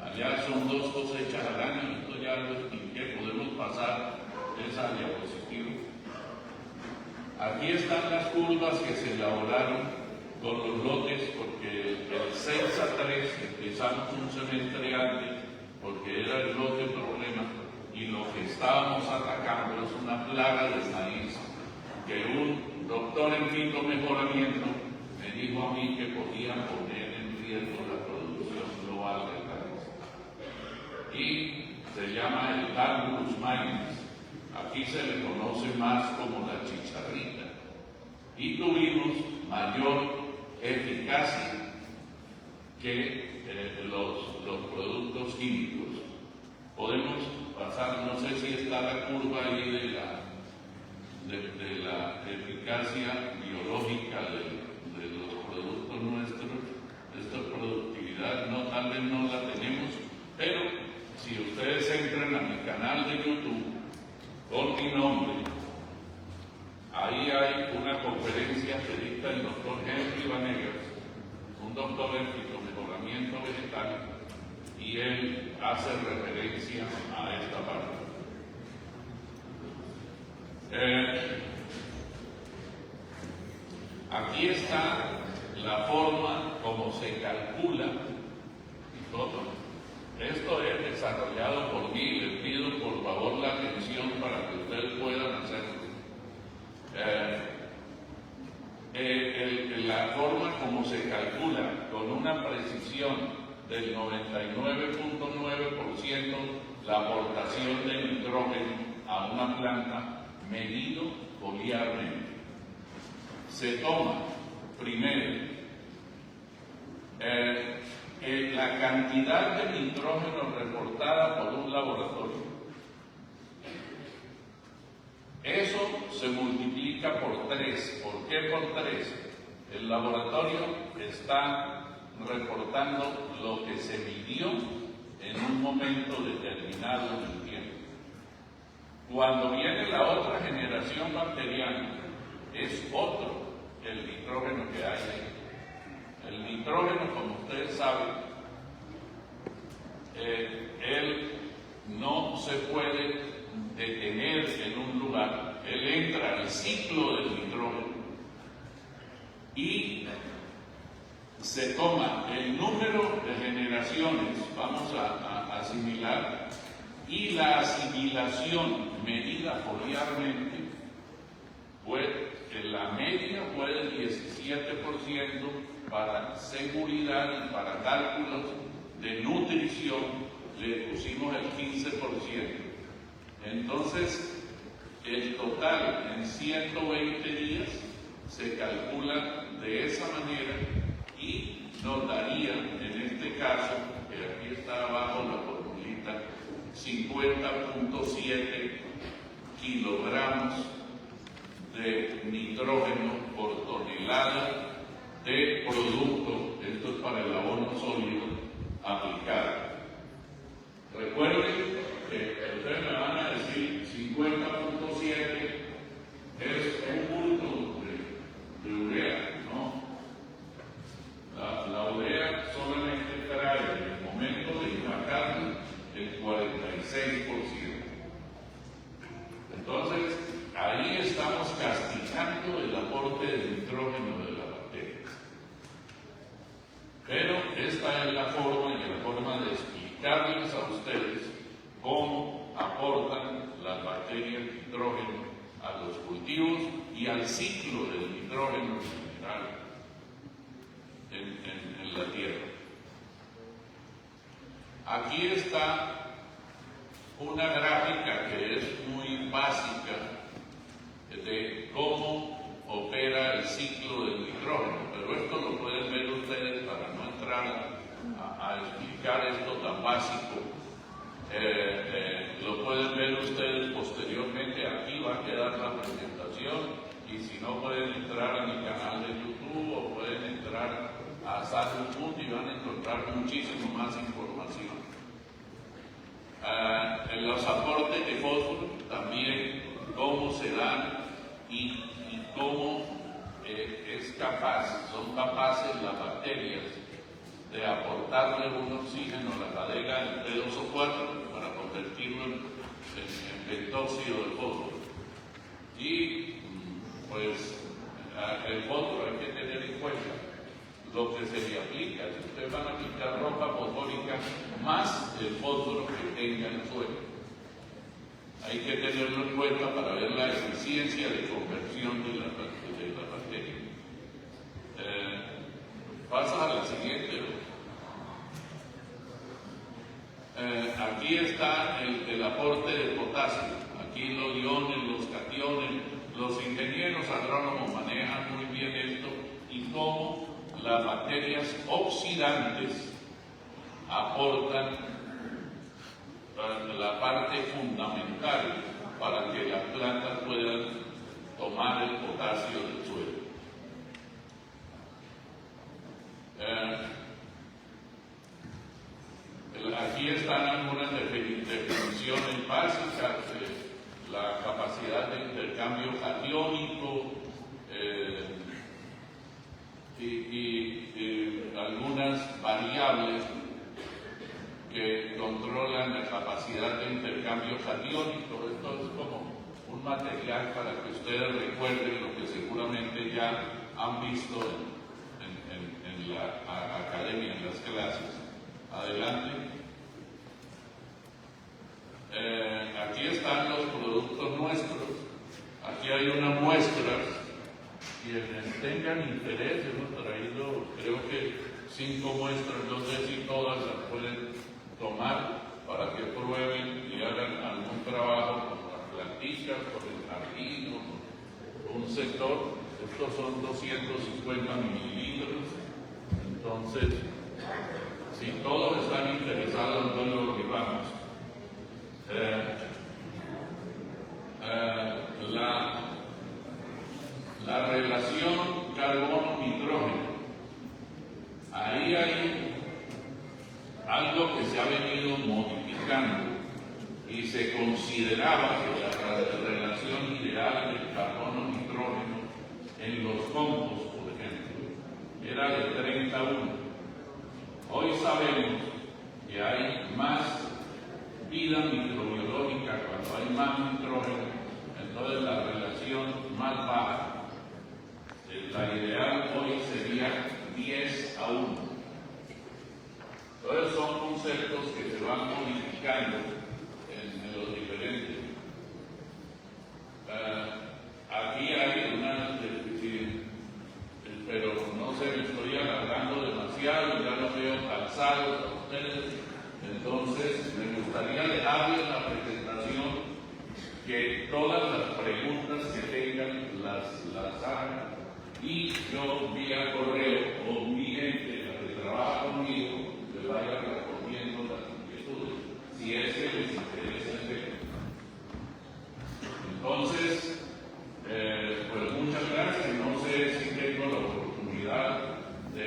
Allá son 2 cosechas al año, esto ya lo expliqué, podemos pasar esa diapositiva. Aquí están las curvas que se elaboraron con los lotes, porque el 6 a 3 empezamos un semestre antes, porque era el lote problema, y lo que estábamos atacando es una plaga de maíz, que un doctor en fitomejoramiento me dijo a mí que podía poner en riesgo la producción global del maíz. Y se llama el Cannabis maíz. Aquí se le conoce más como la chicharrita. Y tuvimos mayor eficacia que los productos químicos. Podemos pasar, no sé si está la curva ahí de la eficacia biológica de los productos nuestros. Esta productividad tal vez no la tenemos, pero si ustedes entran a mi canal de YouTube con mi nombre, ahí hay una conferencia que dicta el doctor Henry Vanegas, un doctor en fitomejoramiento vegetal, y él hace referencia a esta parte. Aquí está la forma como se calcula todo. Esto es desarrollado por mí, les pido por favor la atención para que ustedes puedan hacerlo. La forma como se calcula con una precisión del 99.9% la aportación de nitrógeno a una planta medido foliarmente. Se toma primero la cantidad de nitrógeno reportada por un laboratorio. Eso se multiplica por 3. ¿Por qué por 3? El laboratorio está reportando lo que se midió en un momento determinado en el tiempo. Cuando viene la otra generación bacteriana, es otro el nitrógeno que hay ahí. El nitrógeno, como ustedes saben, él no se puede detener en un lugar. Él entra al ciclo del nitrógeno y se toma el número de generaciones, vamos a asimilar, y la asimilación medida foliarmente, pues en la media fue del 17%, para seguridad y para cálculos de nutrición le pusimos el 15%. Entonces, el total en 120 días se calcula de esa manera y nos daría, en este caso, que aquí está abajo la formulita, 50.7 kilogramos de nitrógeno por tonelada de producto, esto es para el abono sólido, aplicado. Recuerden que ustedes me van a decir 50.7 es un bulto de urea, ¿no? La urea solamente trae en el momento de impactarla el 46%. Entonces, ahí estamos castigando el aporte de nitrógeno de la bacteria. Pero esta es la forma de explicarles a ustedes cómo aportan las bacterias nitrógeno a los cultivos y al ciclo del nitrógeno en general en la tierra. Aquí está una gráfica que es muy básica de cómo opera el ciclo del nitrógeno, pero esto lo pueden ver ustedes para no entrar a explicar esto tan básico. Lo pueden ver ustedes posteriormente, aquí va a quedar la presentación, y si no pueden entrar a mi canal de YouTube o y van a encontrar muchísimo más información. En los aportes de fósforo también, cómo se dan y cómo son capaces las bacterias de aportarle un oxígeno a la cadena del P2O4 para convertirlo en pentóxido de fósforo. Y pues el fósforo hay que tener en cuenta lo que se le aplica. Si ustedes van a aplicar ropa fosfórica, más el fósforo que tenga el suelo. Hay que tenerlo en cuenta para ver la eficiencia de conversión de la bacteria. Pasa a la siguiente. Aquí está el aporte de potasio. Aquí los iones, los cationes. Los ingenieros agrónomos manejan muy bien esto y cómo las bacterias oxidantes aportan la parte fundamental para que las plantas puedan tomar el potasio del suelo. Aquí están algunas definiciones básicas de la capacidad de intercambio catiónico y algunas variables que controlan la capacidad de intercambio catiónico. Esto es como un material para que ustedes recuerden lo que seguramente ya han visto en la academia, en las clases. Adelante. Aquí están los productos nuestros. Aquí hay una muestra. Quienes tengan interés, hemos traído creo que 5 muestras, no sé si todas las pueden tomar para que prueben y hagan algún trabajo con las plantitas, con el jardín, con un sector. Estos son 250 mililitros. Entonces, si todos están interesados, no lo llevamos. La relación carbono-nitrógeno. Ahí hay algo que se ha venido modificando y se consideraba que la relación ideal del carbono-nitrógeno en los compost, por ejemplo, era de 30:1. Hoy sabemos que hay más vida microbiológica cuando hay más nitrógeno, entonces la relación más baja. La ideal hoy sería 10:1. Entonces son conceptos que se van modificando en los diferentes. Aquí hay una, pero no sé, me estoy alargando demasiado, ya lo veo calzados a ustedes. Entonces me gustaría dejarles la presentación, que todas las preguntas que tengan las hagan, y yo vía correo o mi gente, la que trabaja conmigo, le vaya respondiendo las inquietudes, si es que les interesa el tema. Entonces, pues muchas gracias. No sé si tengo la oportunidad de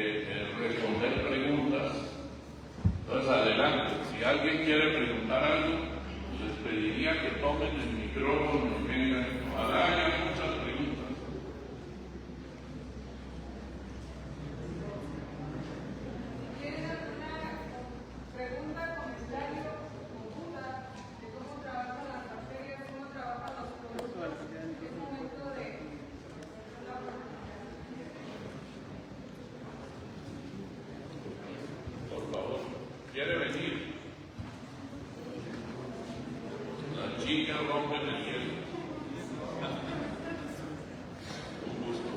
responder preguntas. Entonces, adelante. Si alguien quiere preguntar algo, les pediría que tomen el micrófono y vengan. Ojalá haya muchas preguntas. ¿Quiere venir? Las chicas rompen el hielo. Un gusto.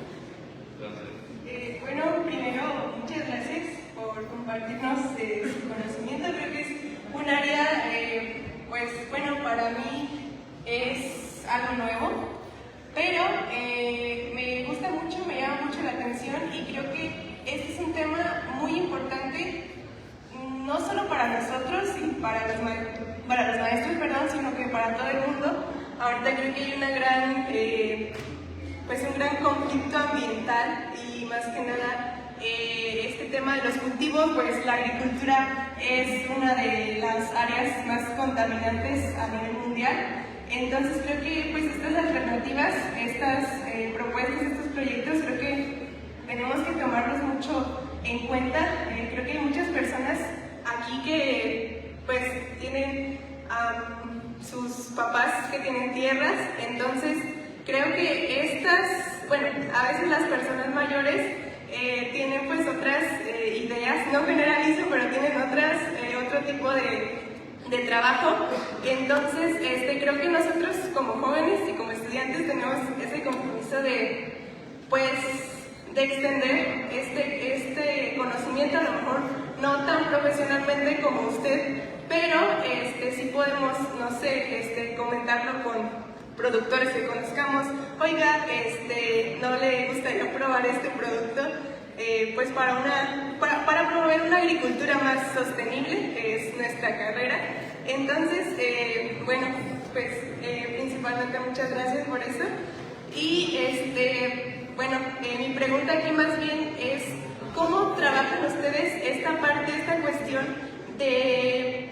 Gracias. Bueno, primero, muchas gracias por compartirnos su conocimiento. Creo que es un área, pues bueno, para mí es algo nuevo, pero me gusta mucho, me llama mucho la atención y creo que este es un tema muy importante. No solo para nosotros y para los maestros, sino que para todo el mundo. Ahorita creo que hay una gran, un gran conflicto ambiental y más que nada este tema de los cultivos, pues la agricultura es una de las áreas más contaminantes a nivel mundial. Entonces creo que pues estas alternativas, estas propuestas, estos proyectos, creo que tenemos que tomarlos mucho en cuenta. Creo que hay muchas personas aquí que pues tienen sus papás que tienen tierras, entonces creo que estas, bueno, a veces las personas mayores tienen pues otras ideas, no generalizo, pero tienen otro tipo de trabajo. Entonces creo que nosotros como jóvenes y como estudiantes tenemos ese compromiso de extender este conocimiento, a lo mejor no tan profesionalmente como usted, pero sí podemos, no sé, comentarlo con productores que conozcamos. Oiga, ¿no le gustaría probar este producto? Pues para promover una agricultura más sostenible, que es nuestra carrera. Entonces, bueno, pues principalmente muchas gracias por eso. Y bueno, mi pregunta aquí más bien es, ¿cómo trabajan ustedes esta parte, esta cuestión de,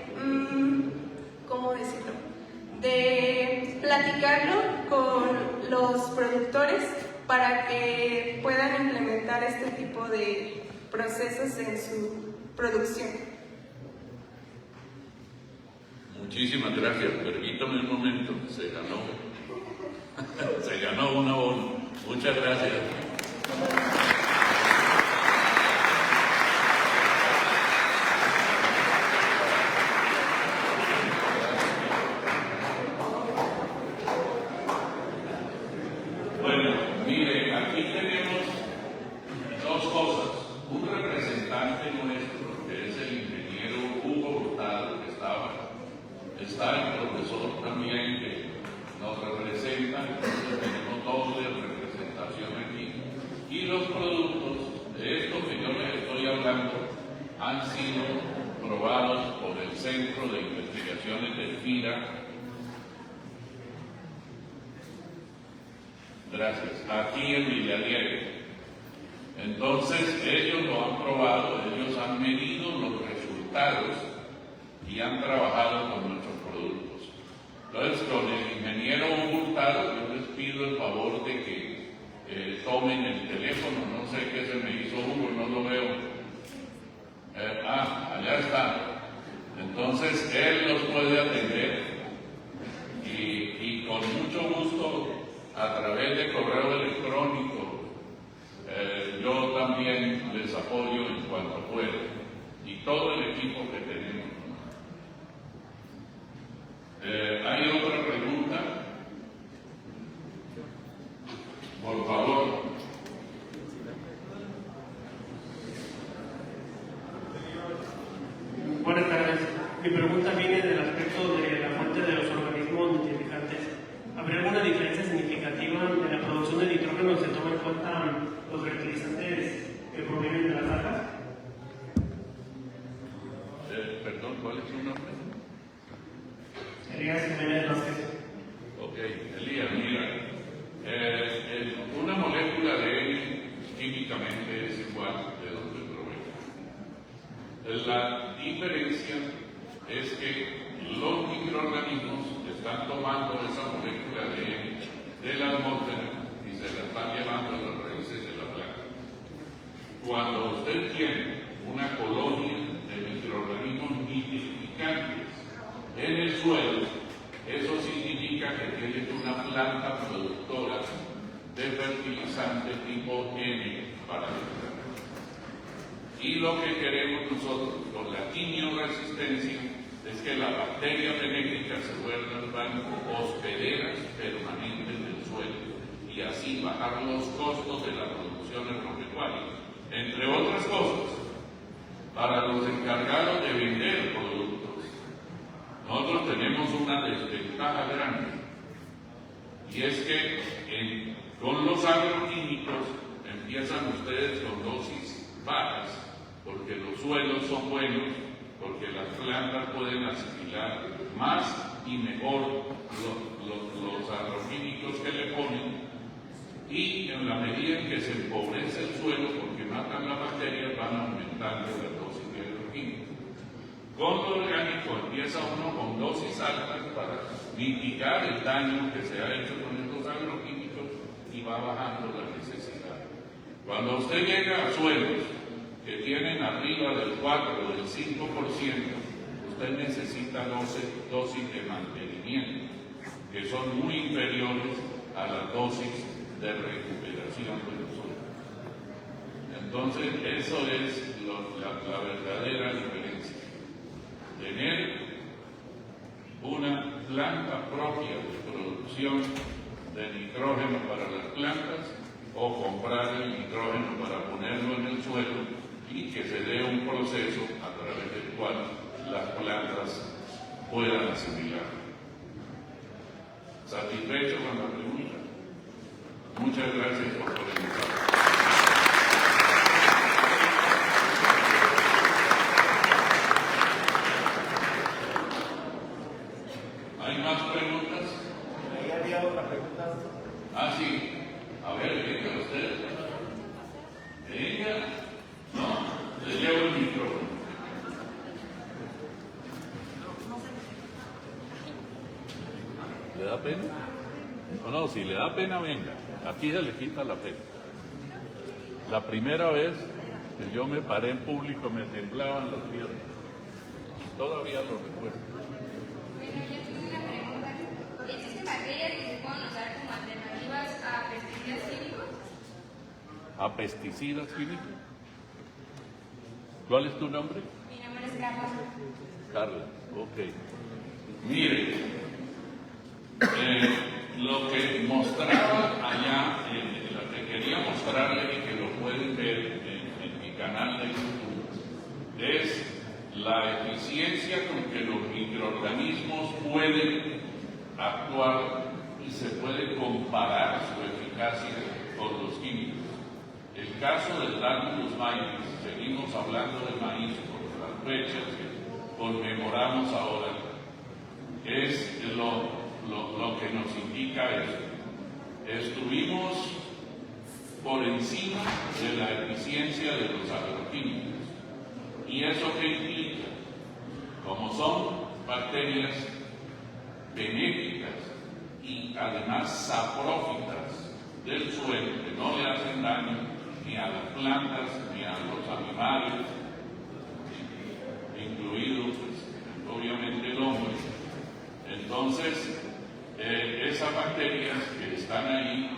¿cómo decirlo?, de platicarlo con los productores para que puedan implementar este tipo de procesos en su producción? Muchísimas gracias. Permítame un momento, se ganó un abono. Muchas gracias. Bueno, mire, aquí tenemos dos cosas. Un representante nuestro, que es el ingeniero Hugo Hurtado, que está el profesor también, que nos representa, entonces tenemos doble representación aquí. Y los productos de esto que yo les estoy hablando han sido probados por el Centro de Investigaciones del FIRA. Gracias. Aquí en Villadiego. Entonces, ellos lo han probado, ellos han medido los resultados y han trabajado con nuestros productos. Entonces, con el ingeniero Hurtado, yo les pido el favor de que tomen el teléfono. No sé qué se me hizo Hugo, no lo veo. Allá está. Entonces, él los puede atender y con mucho gusto, a través de correo electrónico, yo también les apoyo en cuanto pueda, y todo el equipo que tenemos. ¿Hay otra pregunta? Por favor. Buenas tardes. Mi pregunta viene del aspecto de la fuente de los organismos nitrificantes. ¿Habría alguna diferencia significativa en la producción de nitrógeno? ¿Se toma en cuenta los fertilizantes que provienen de las algas? Perdón, ¿cuál es su nombre? Elías Jiménez Vázquez. Ok, Elías, mira, una molécula de él químicamente es igual de donde proviene. La diferencia es que los microorganismos están tomando esa molécula de la atmósfera y se la están llevando a las raíces de la planta. Cuando usted tiene una colonia de microorganismos nitrificantes en el suelo, eso significa que tiene una planta productora de fertilizante tipo N para el terreno. Y lo que queremos nosotros con la quimioresistencia es que las bacterias benéficas se vuelvan hospederas permanentes del suelo y así bajar los costos de la producción agropecuaria. Entre otras cosas, para los encargados de vender productos, nosotros tenemos una desventaja grande, y es que con los agroquímicos empiezan ustedes con dosis bajas, porque los suelos son buenos, porque las plantas pueden asimilar más y mejor los agroquímicos que le ponen, y en la medida en que se empobrece el suelo porque matan las bacterias van aumentando la dosis de agroquímicos. Con lo orgánico empieza uno con dosis altas para mitigar el daño que se ha hecho con estos agroquímicos y va bajando la necesidad. Cuando usted llega a suelos que tienen arriba del 4 o del 5%, usted necesita dosis de mantenimiento, que son muy inferiores a las dosis de recuperación del suelo. Entonces, eso es la verdadera diferencia. Tener una planta propia de producción de nitrógeno para las plantas o comprar el nitrógeno para ponerlo en el suelo y que se dé un proceso a través del cual las plantas puedan asimilar. ¿Satisfecho con la pregunta? Muchas gracias por preguntar. ¿Hay más preguntas? Ahí había otra pregunta. Ah, sí. A ver, venga usted. Venga. No, le llevo el micrófono. ¿Le da pena? No, si le da pena, venga. Aquí se le quita la pena. La primera vez que yo me paré en público me temblaban las piernas. Todavía lo recuerdo. Bueno, yo tengo una pregunta. ¿Existen bacterias que se pueden usar como alternativas a pesticidas químicos? ¿A pesticidas químicos? ¿Cuál es tu nombre? Mi nombre es Carla. Carla, ok. Mire, lo que mostraba allá, lo que quería mostrarle y que lo pueden ver en mi canal de YouTube, es la eficiencia con que los microorganismos pueden actuar y se puede comparar su eficacia con los químicos. El caso del Lantulus maiz, seguimos hablando de maíz por las fechas que conmemoramos ahora, es lo que nos indica eso. Estuvimos por encima de la eficiencia de los agroquímicos. ¿Y eso qué implica? Como son bacterias benéficas y además saprófitas del suelo, que no le hacen daño ni a las plantas ni a los animales, incluido pues, obviamente el hombre. Entonces, esas bacterias que están ahí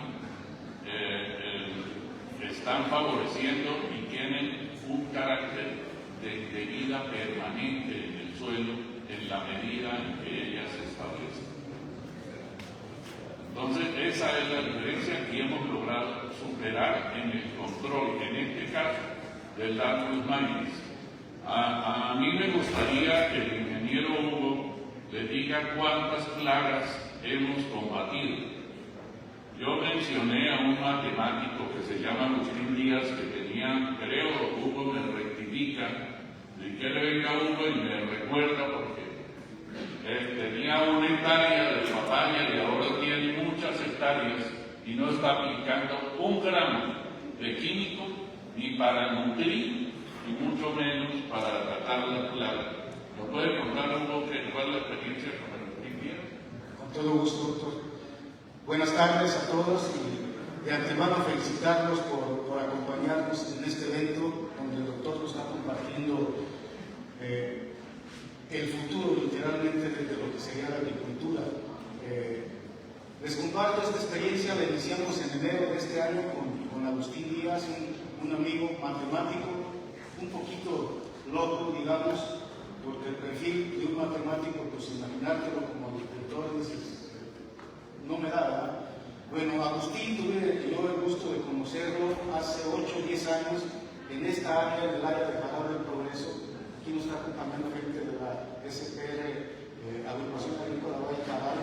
están favoreciendo y tienen un carácter de vida permanente en el suelo en la medida en que ellas se establecen. Entonces, esa es la diferencia que hemos logrado superar en el control, en este caso, del Lantulus maiz. A mí me gustaría que el ingeniero Hugo le diga cuántas plagas hemos combatido. Yo mencioné a un matemático que se llama Agustín Díaz, que tenía, creo, Hugo me rectifica, y que le venga Hugo y me recuerda porque tenía 1 hectárea de papaya y ahora tiene muchas hectáreas y no está aplicando 1 gramo de químico ni para nutrir y mucho menos para tratar la plaga. ¿Nos puede contar Hugo cuál es la experiencia con Agustín Díaz? Con todo gusto, doctor. Buenas tardes a todos y de antemano felicitarlos por acompañarnos en este evento donde el doctor nos está compartiendo el futuro literalmente de lo que sería la agricultura. Les comparto esta experiencia, la iniciamos en enero de este año con Agustín Díaz, un amigo matemático, un poquito loco, digamos, porque el perfil de un matemático, pues imaginártelo como agricultor, no me da, ¿verdad? Bueno, Agustín tuve yo el gusto de conocerlo hace 8 o 10 años en esta área, del área de Jadar del Progreso. Aquí nos está acompañando gente de la SPR, Agrupación Agrícola Valle Jadar,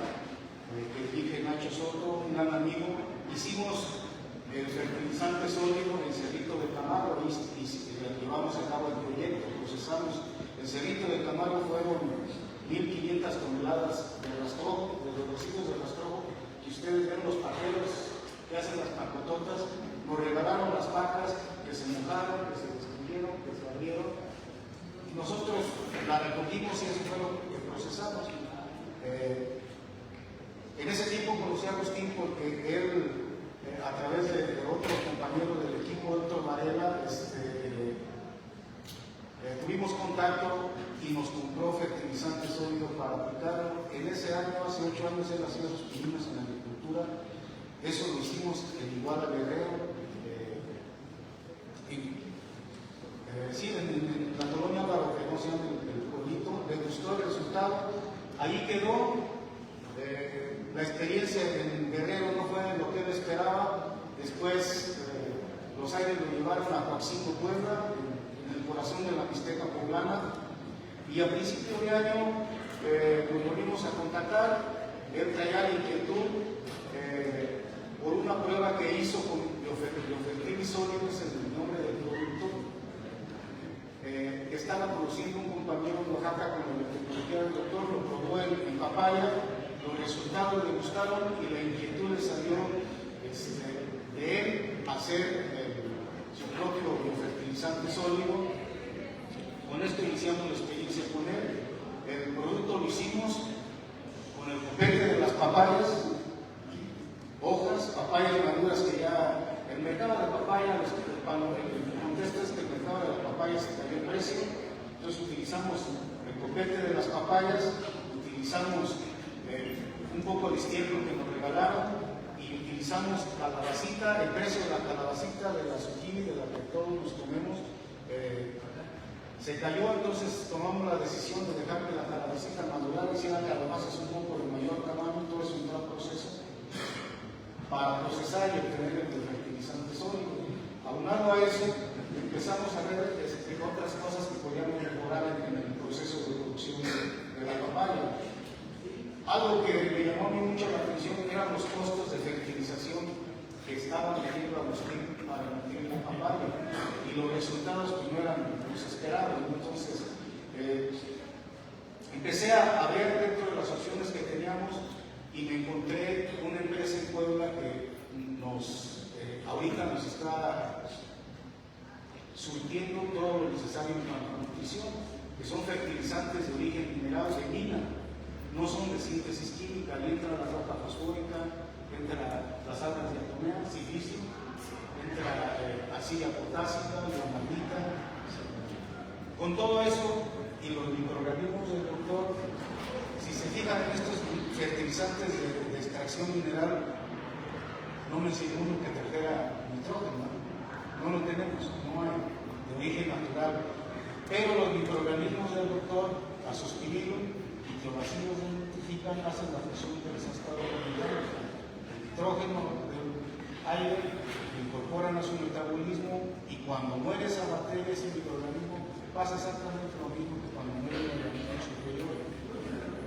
que dirige Nacho Soto, un gran amigo. Hicimos el fertilizante sólido en Cerrito de Camargo y llevamos a cabo el proyecto, procesamos. El Cerrito de Camargo fueron 1.500 toneladas de rastrojo, de los residuos de rastrojo, que ustedes ven los pajeros que hacen las macototas, nos regalaron las vacas que se mojaron, que se destruyeron, que se abrieron. Nosotros la recogimos y eso fue lo que procesamos. En ese tiempo conocí a Agustín porque él, a través de otro compañero del equipo, Héctor Varela, tuvimos contacto y nos compró fertilizante sólido para aplicarlo. En ese año, hace 8 años, él hacía sus pininos en agricultura. Eso lo hicimos en Iguala Guerrero. Sí, en la colonia Álvaro, que no se llama el pueblito, le gustó el resultado. Ahí quedó. La experiencia en Guerrero no fue lo que él esperaba. Después los aires lo llevaron a Coaxingo, Puebla, en el corazón de la Mixteca poblana. Y a principio de año nos volvimos a contactar. Él traía la inquietud por una prueba que hizo con Biofertil Sólido, es el nombre del producto, que estaba produciendo un compañero en Oaxaca con la tecnología del doctor, lo probó en papaya. Los resultados le gustaron y la inquietud le salió de él hacer su propio biofertilizante sólido. Con esto iniciamos la experiencia con él. El producto lo hicimos con el copete de las papayas, hojas, papayas maduras que ya el mercado de papaya, el contexto es que el mercado de la papaya se cayó el precio. Entonces utilizamos el copete de las papayas, utilizamos un poco de estiércol que nos regalaron y utilizamos calabacita, el precio de la calabacita, de la zucchini, de la que todos nos comemos, se cayó. Entonces tomamos la decisión de dejar que la calabacita madurara, hiciera calabazas un poco de mayor tamaño. Todo es un gran proceso para procesar y obtener el fertilizante sólido. Aunado a eso, empezamos a ver otras cosas que podíamos mejorar en el proceso de producción de la papaya. Algo que me llamó a mí mucho la atención eran los costos de fertilización que estaban teniendo Agustín para mantener la papaya, y los resultados pues, no eran los esperados. Entonces empecé a ver dentro de las opciones que teníamos y me encontré una empresa en Puebla que ahorita nos está surtiendo todo lo necesario para la nutrición, que son fertilizantes de origen mineral de mina. No son de síntesis química, le entra la roca fosfórica, entra las algas diatomeas, silicio, entra arcilla potásica, diamantita. Con todo eso y los microorganismos del doctor, si se fijan en estos fertilizantes de extracción mineral, no me enseñó uno que trajera nitrógeno, no lo tenemos, no hay, de origen natural. Pero los microorganismos del doctor, azospirilo, los vacíos de nitrifican, hacen la función que les ha estado comentando. El nitrógeno del aire lo incorporan a su metabolismo y cuando muere esa bacteria, ese microorganismo, pasa exactamente lo mismo que cuando muere el organismo superior.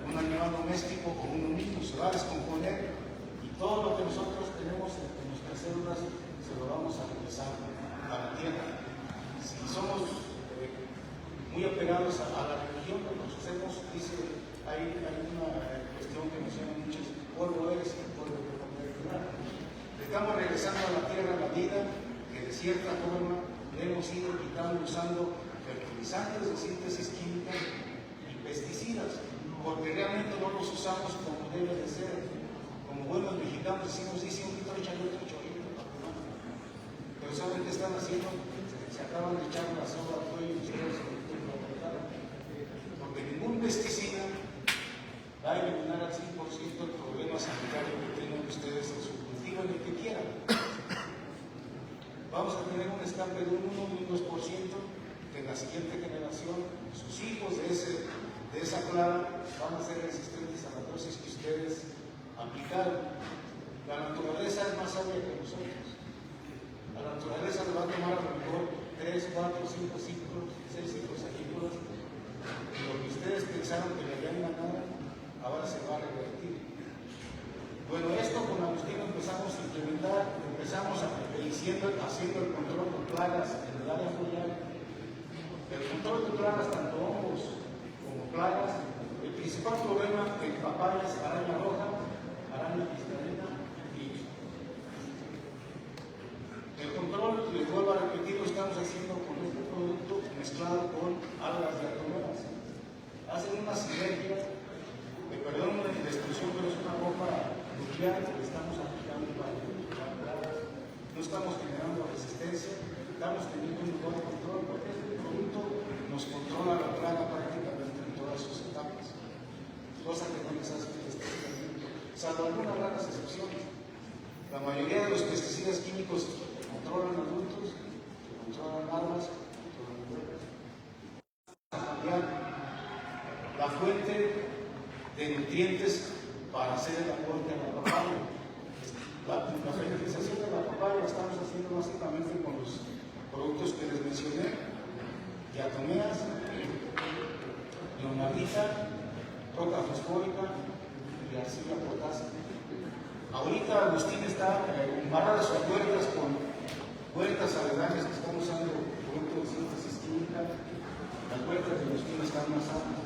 Un animal doméstico o uno mismo se va a descomponer y todo lo que nosotros tenemos en nuestras células se lo vamos a regresar a la tierra. Si somos muy apegados a la religión, lo que hacemos, dice, hay una cuestión que menciona muchos: polvo eres y polvo te convertirá. Le estamos regresando a la tierra la vida que de cierta forma le hemos ido quitando usando fertilizantes de síntesis química y pesticidas, porque realmente no los usamos como debe de ser. Como buenos mexicanos decimos, dice un litro, échale otro chorrito para tomar. Pero ¿saben qué están haciendo? Se acaban de echar la soga al cuello y porque ningún pesticida va a eliminar al 100% el problema sanitario que tengan ustedes en su cultivo, en el que quieran. Vamos a tener un escape de un 1 o un 2% que en la siguiente generación, sus hijos de esa clara van a ser resistentes a la dosis que ustedes aplicaron. La naturaleza es más sabia que nosotros. La naturaleza le va a tomar a lo mejor 3, 4, 5 ciclos, 6 ciclos agrícolas. Y lo que ustedes pensaron que le habían ganado, ahora se va a revertir. Bueno, esto con Agustín empezamos a implementar, haciendo el control de plagas en el área foliar. El control de plagas, tanto hongos como plagas, el principal problema en papayas, araña roja, araña cristalina y haciendo con este producto mezclado con algas diatomeas. Hacen una sinergia de, perdón, de destrucción, pero es una ropa nuclear que le estamos aplicando para no estamos generando resistencia, estamos teniendo un buen control porque este producto nos controla la plaga prácticamente en todas sus etapas, cosa que no les hace el pesticida, salvo algunas raras excepciones. La mayoría de los pesticidas químicos controlan adultos, controlan larvas, controlan huevos. La fuente de nutrientes para hacer el aporte a la papaya. La fertilización de la papaya la estamos haciendo básicamente con los productos que les mencioné: diatomeas, neomadita, roca fosfórica y arcilla potásica. Ahorita Agustín está embarrada sus huertas con huertas aledañas que están usando productos de síntesis química. Las huertas de Agustín están más sanas.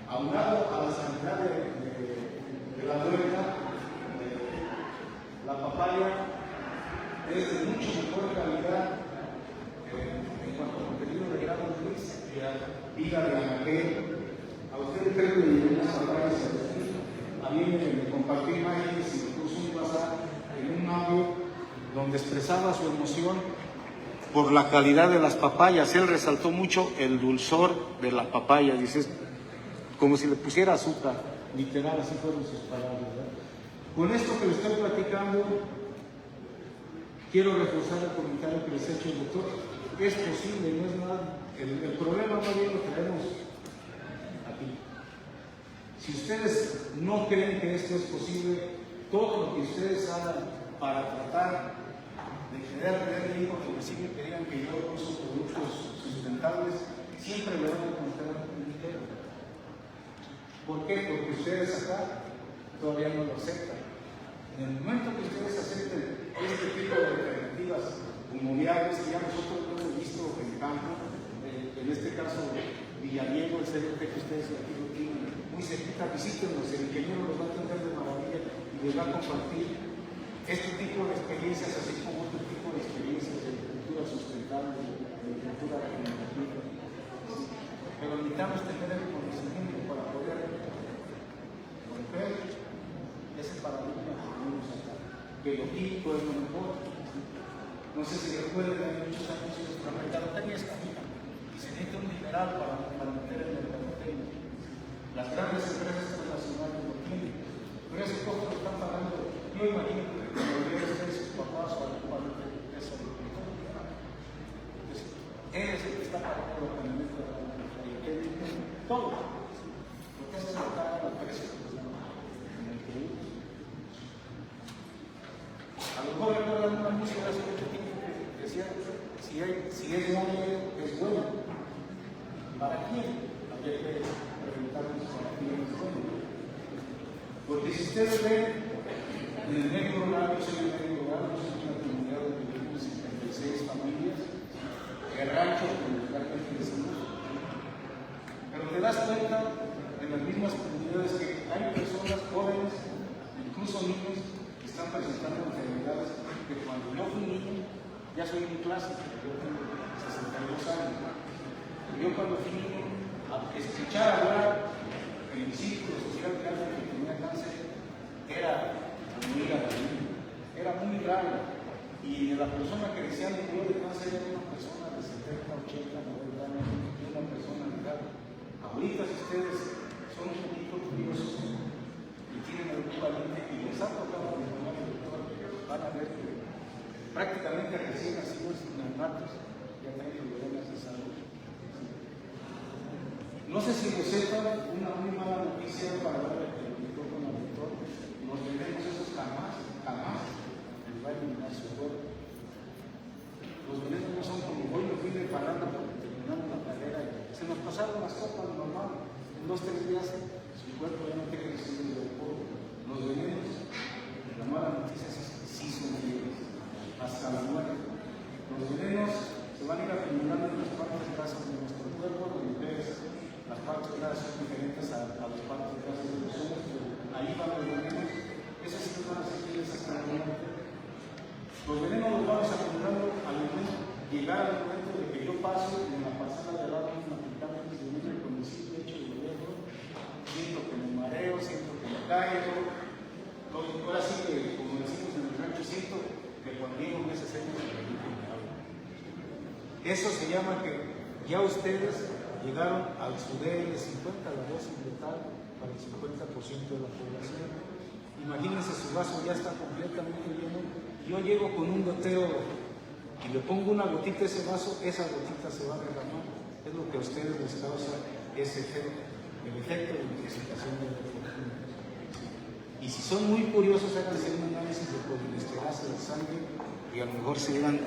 Aunado a la sanidad de la huerta, la papaya es de mucho mejor calidad en cuanto a contenido de grano gris y viga de anaquel. A ustedes creo que le llevé unas papayas a mí me compartí imágenes y me puso un WhatsApp en un audio donde expresaba su emoción por la calidad de las papayas. Él resaltó mucho el dulzor de la papaya, dices, como si le pusiera azúcar, literal, así fueron sus palabras, ¿verdad? Con esto que les estoy platicando, quiero reforzar el comentario que les he hecho el doctor. Es posible, no es nada. El problema más bien lo tenemos aquí. Si ustedes no creen que esto es posible, todo lo que ustedes hagan para tratar de generar redes, porque sí me pedían que yo uso productos sustentables, siempre me van a encontrar un límite. ¿Por qué? Porque ustedes acá todavía no lo aceptan. En el momento que ustedes acepten este tipo de alternativas como viables, que ya nosotros lo hemos visto en campo, en este caso Villadiego, el CDT que ustedes aquí lo tienen muy cerquita, visítenos, el ingeniero los va a atender de maravilla y les va a compartir este tipo de experiencias, así como otro tipo de experiencias de agricultura sustentable, de agricultura regenerativa. Pero necesitamos tener el conocimiento para poder romper ese paradigma que tenemos acá, que lo químico es lo mejor. No sé si recuerden, hace muchos años nuestra mercadotecnia es camina y se necesita un mineral para meter el mercadotecnia. Las grandes empresas transnacionales lo tienen, pero ese costo lo están pagando. Yo imagino que cuando deben ser sus papás o algún valor de eso. Entonces, él es el que está pagando el rendimiento de la mercadotecnia, todo. Porque eso es lo que paga el precio en el producto. A lo mejor recuerdan una música hace mucho tiempo que decía, si es bueno, es bueno. ¿Para quién? Habría que preguntarnos para quién es bueno. Porque si ustedes ven, en el medio rural, yo soy el medio rural, yo soy una comunidad de 56 familias, el rancho con el lugar que decimos. Pero te das cuenta en las mismas comunidades que hay personas jóvenes, incluso niños, que están presentando enfermedades que cuando yo fui niño, ya soy muy clásico, yo tengo 62 años. Yo cuando fui niño, escuchar hablar en mi círculo social de alguien que tenía cáncer era muy grave. Y la persona que decía que murió de cáncer era una persona de 70, 80, 90 años, una persona grave. Ahorita si ustedes son un poquito curiosos y tienen algún valiente y les ha tocado el doctor, van a ver que prácticamente recién nacidos neonatos ya tienen problemas de salud. No sé si lo sepan, una muy mala noticia para el micrófono al doctor. Los venenos esos jamás les va a eliminar su cuerpo. Los venenos no son como hoy me fui de parada porque terminamos la carrera y se nos pasaron las copas normal. En 2-3 días su cuerpo ya no tiene residuos de polvo. Los venenos, la mala noticia es que sí son fieles, hasta la muerte. Los venenos se van a ir acumulando en las partes grasas de nuestro cuerpo, donde las partes grasas son diferentes a las partes grasas de los ojos, pero ahí van los venenos. Ese es Eso se llama que ya ustedes llegaron al DL50, la dosis letal para el 50% de la población. Imagínense, su vaso ya está completamente lleno. Yo llego con un gotero y le pongo una gotita a ese vaso, esa gotita se va a derramar. Es lo que a ustedes les causa ese efecto, el efecto de intoxicación de la fortuna. Y si son muy curiosos, háganse un análisis de colesterol de la sangre y a lo mejor se llevan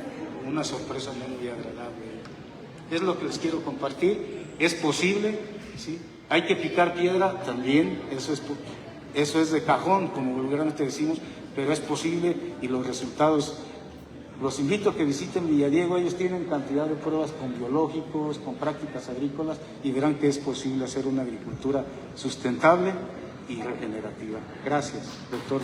una sorpresa no muy agradable. Es lo que les quiero compartir. Es posible, ¿sí? Hay que picar piedra también, eso es de cajón, como vulgarmente decimos, pero es posible y los resultados. Los invito a que visiten Villadiego, ellos tienen cantidad de pruebas con biológicos, con prácticas agrícolas y verán que es posible hacer una agricultura sustentable y regenerativa. Gracias, doctor.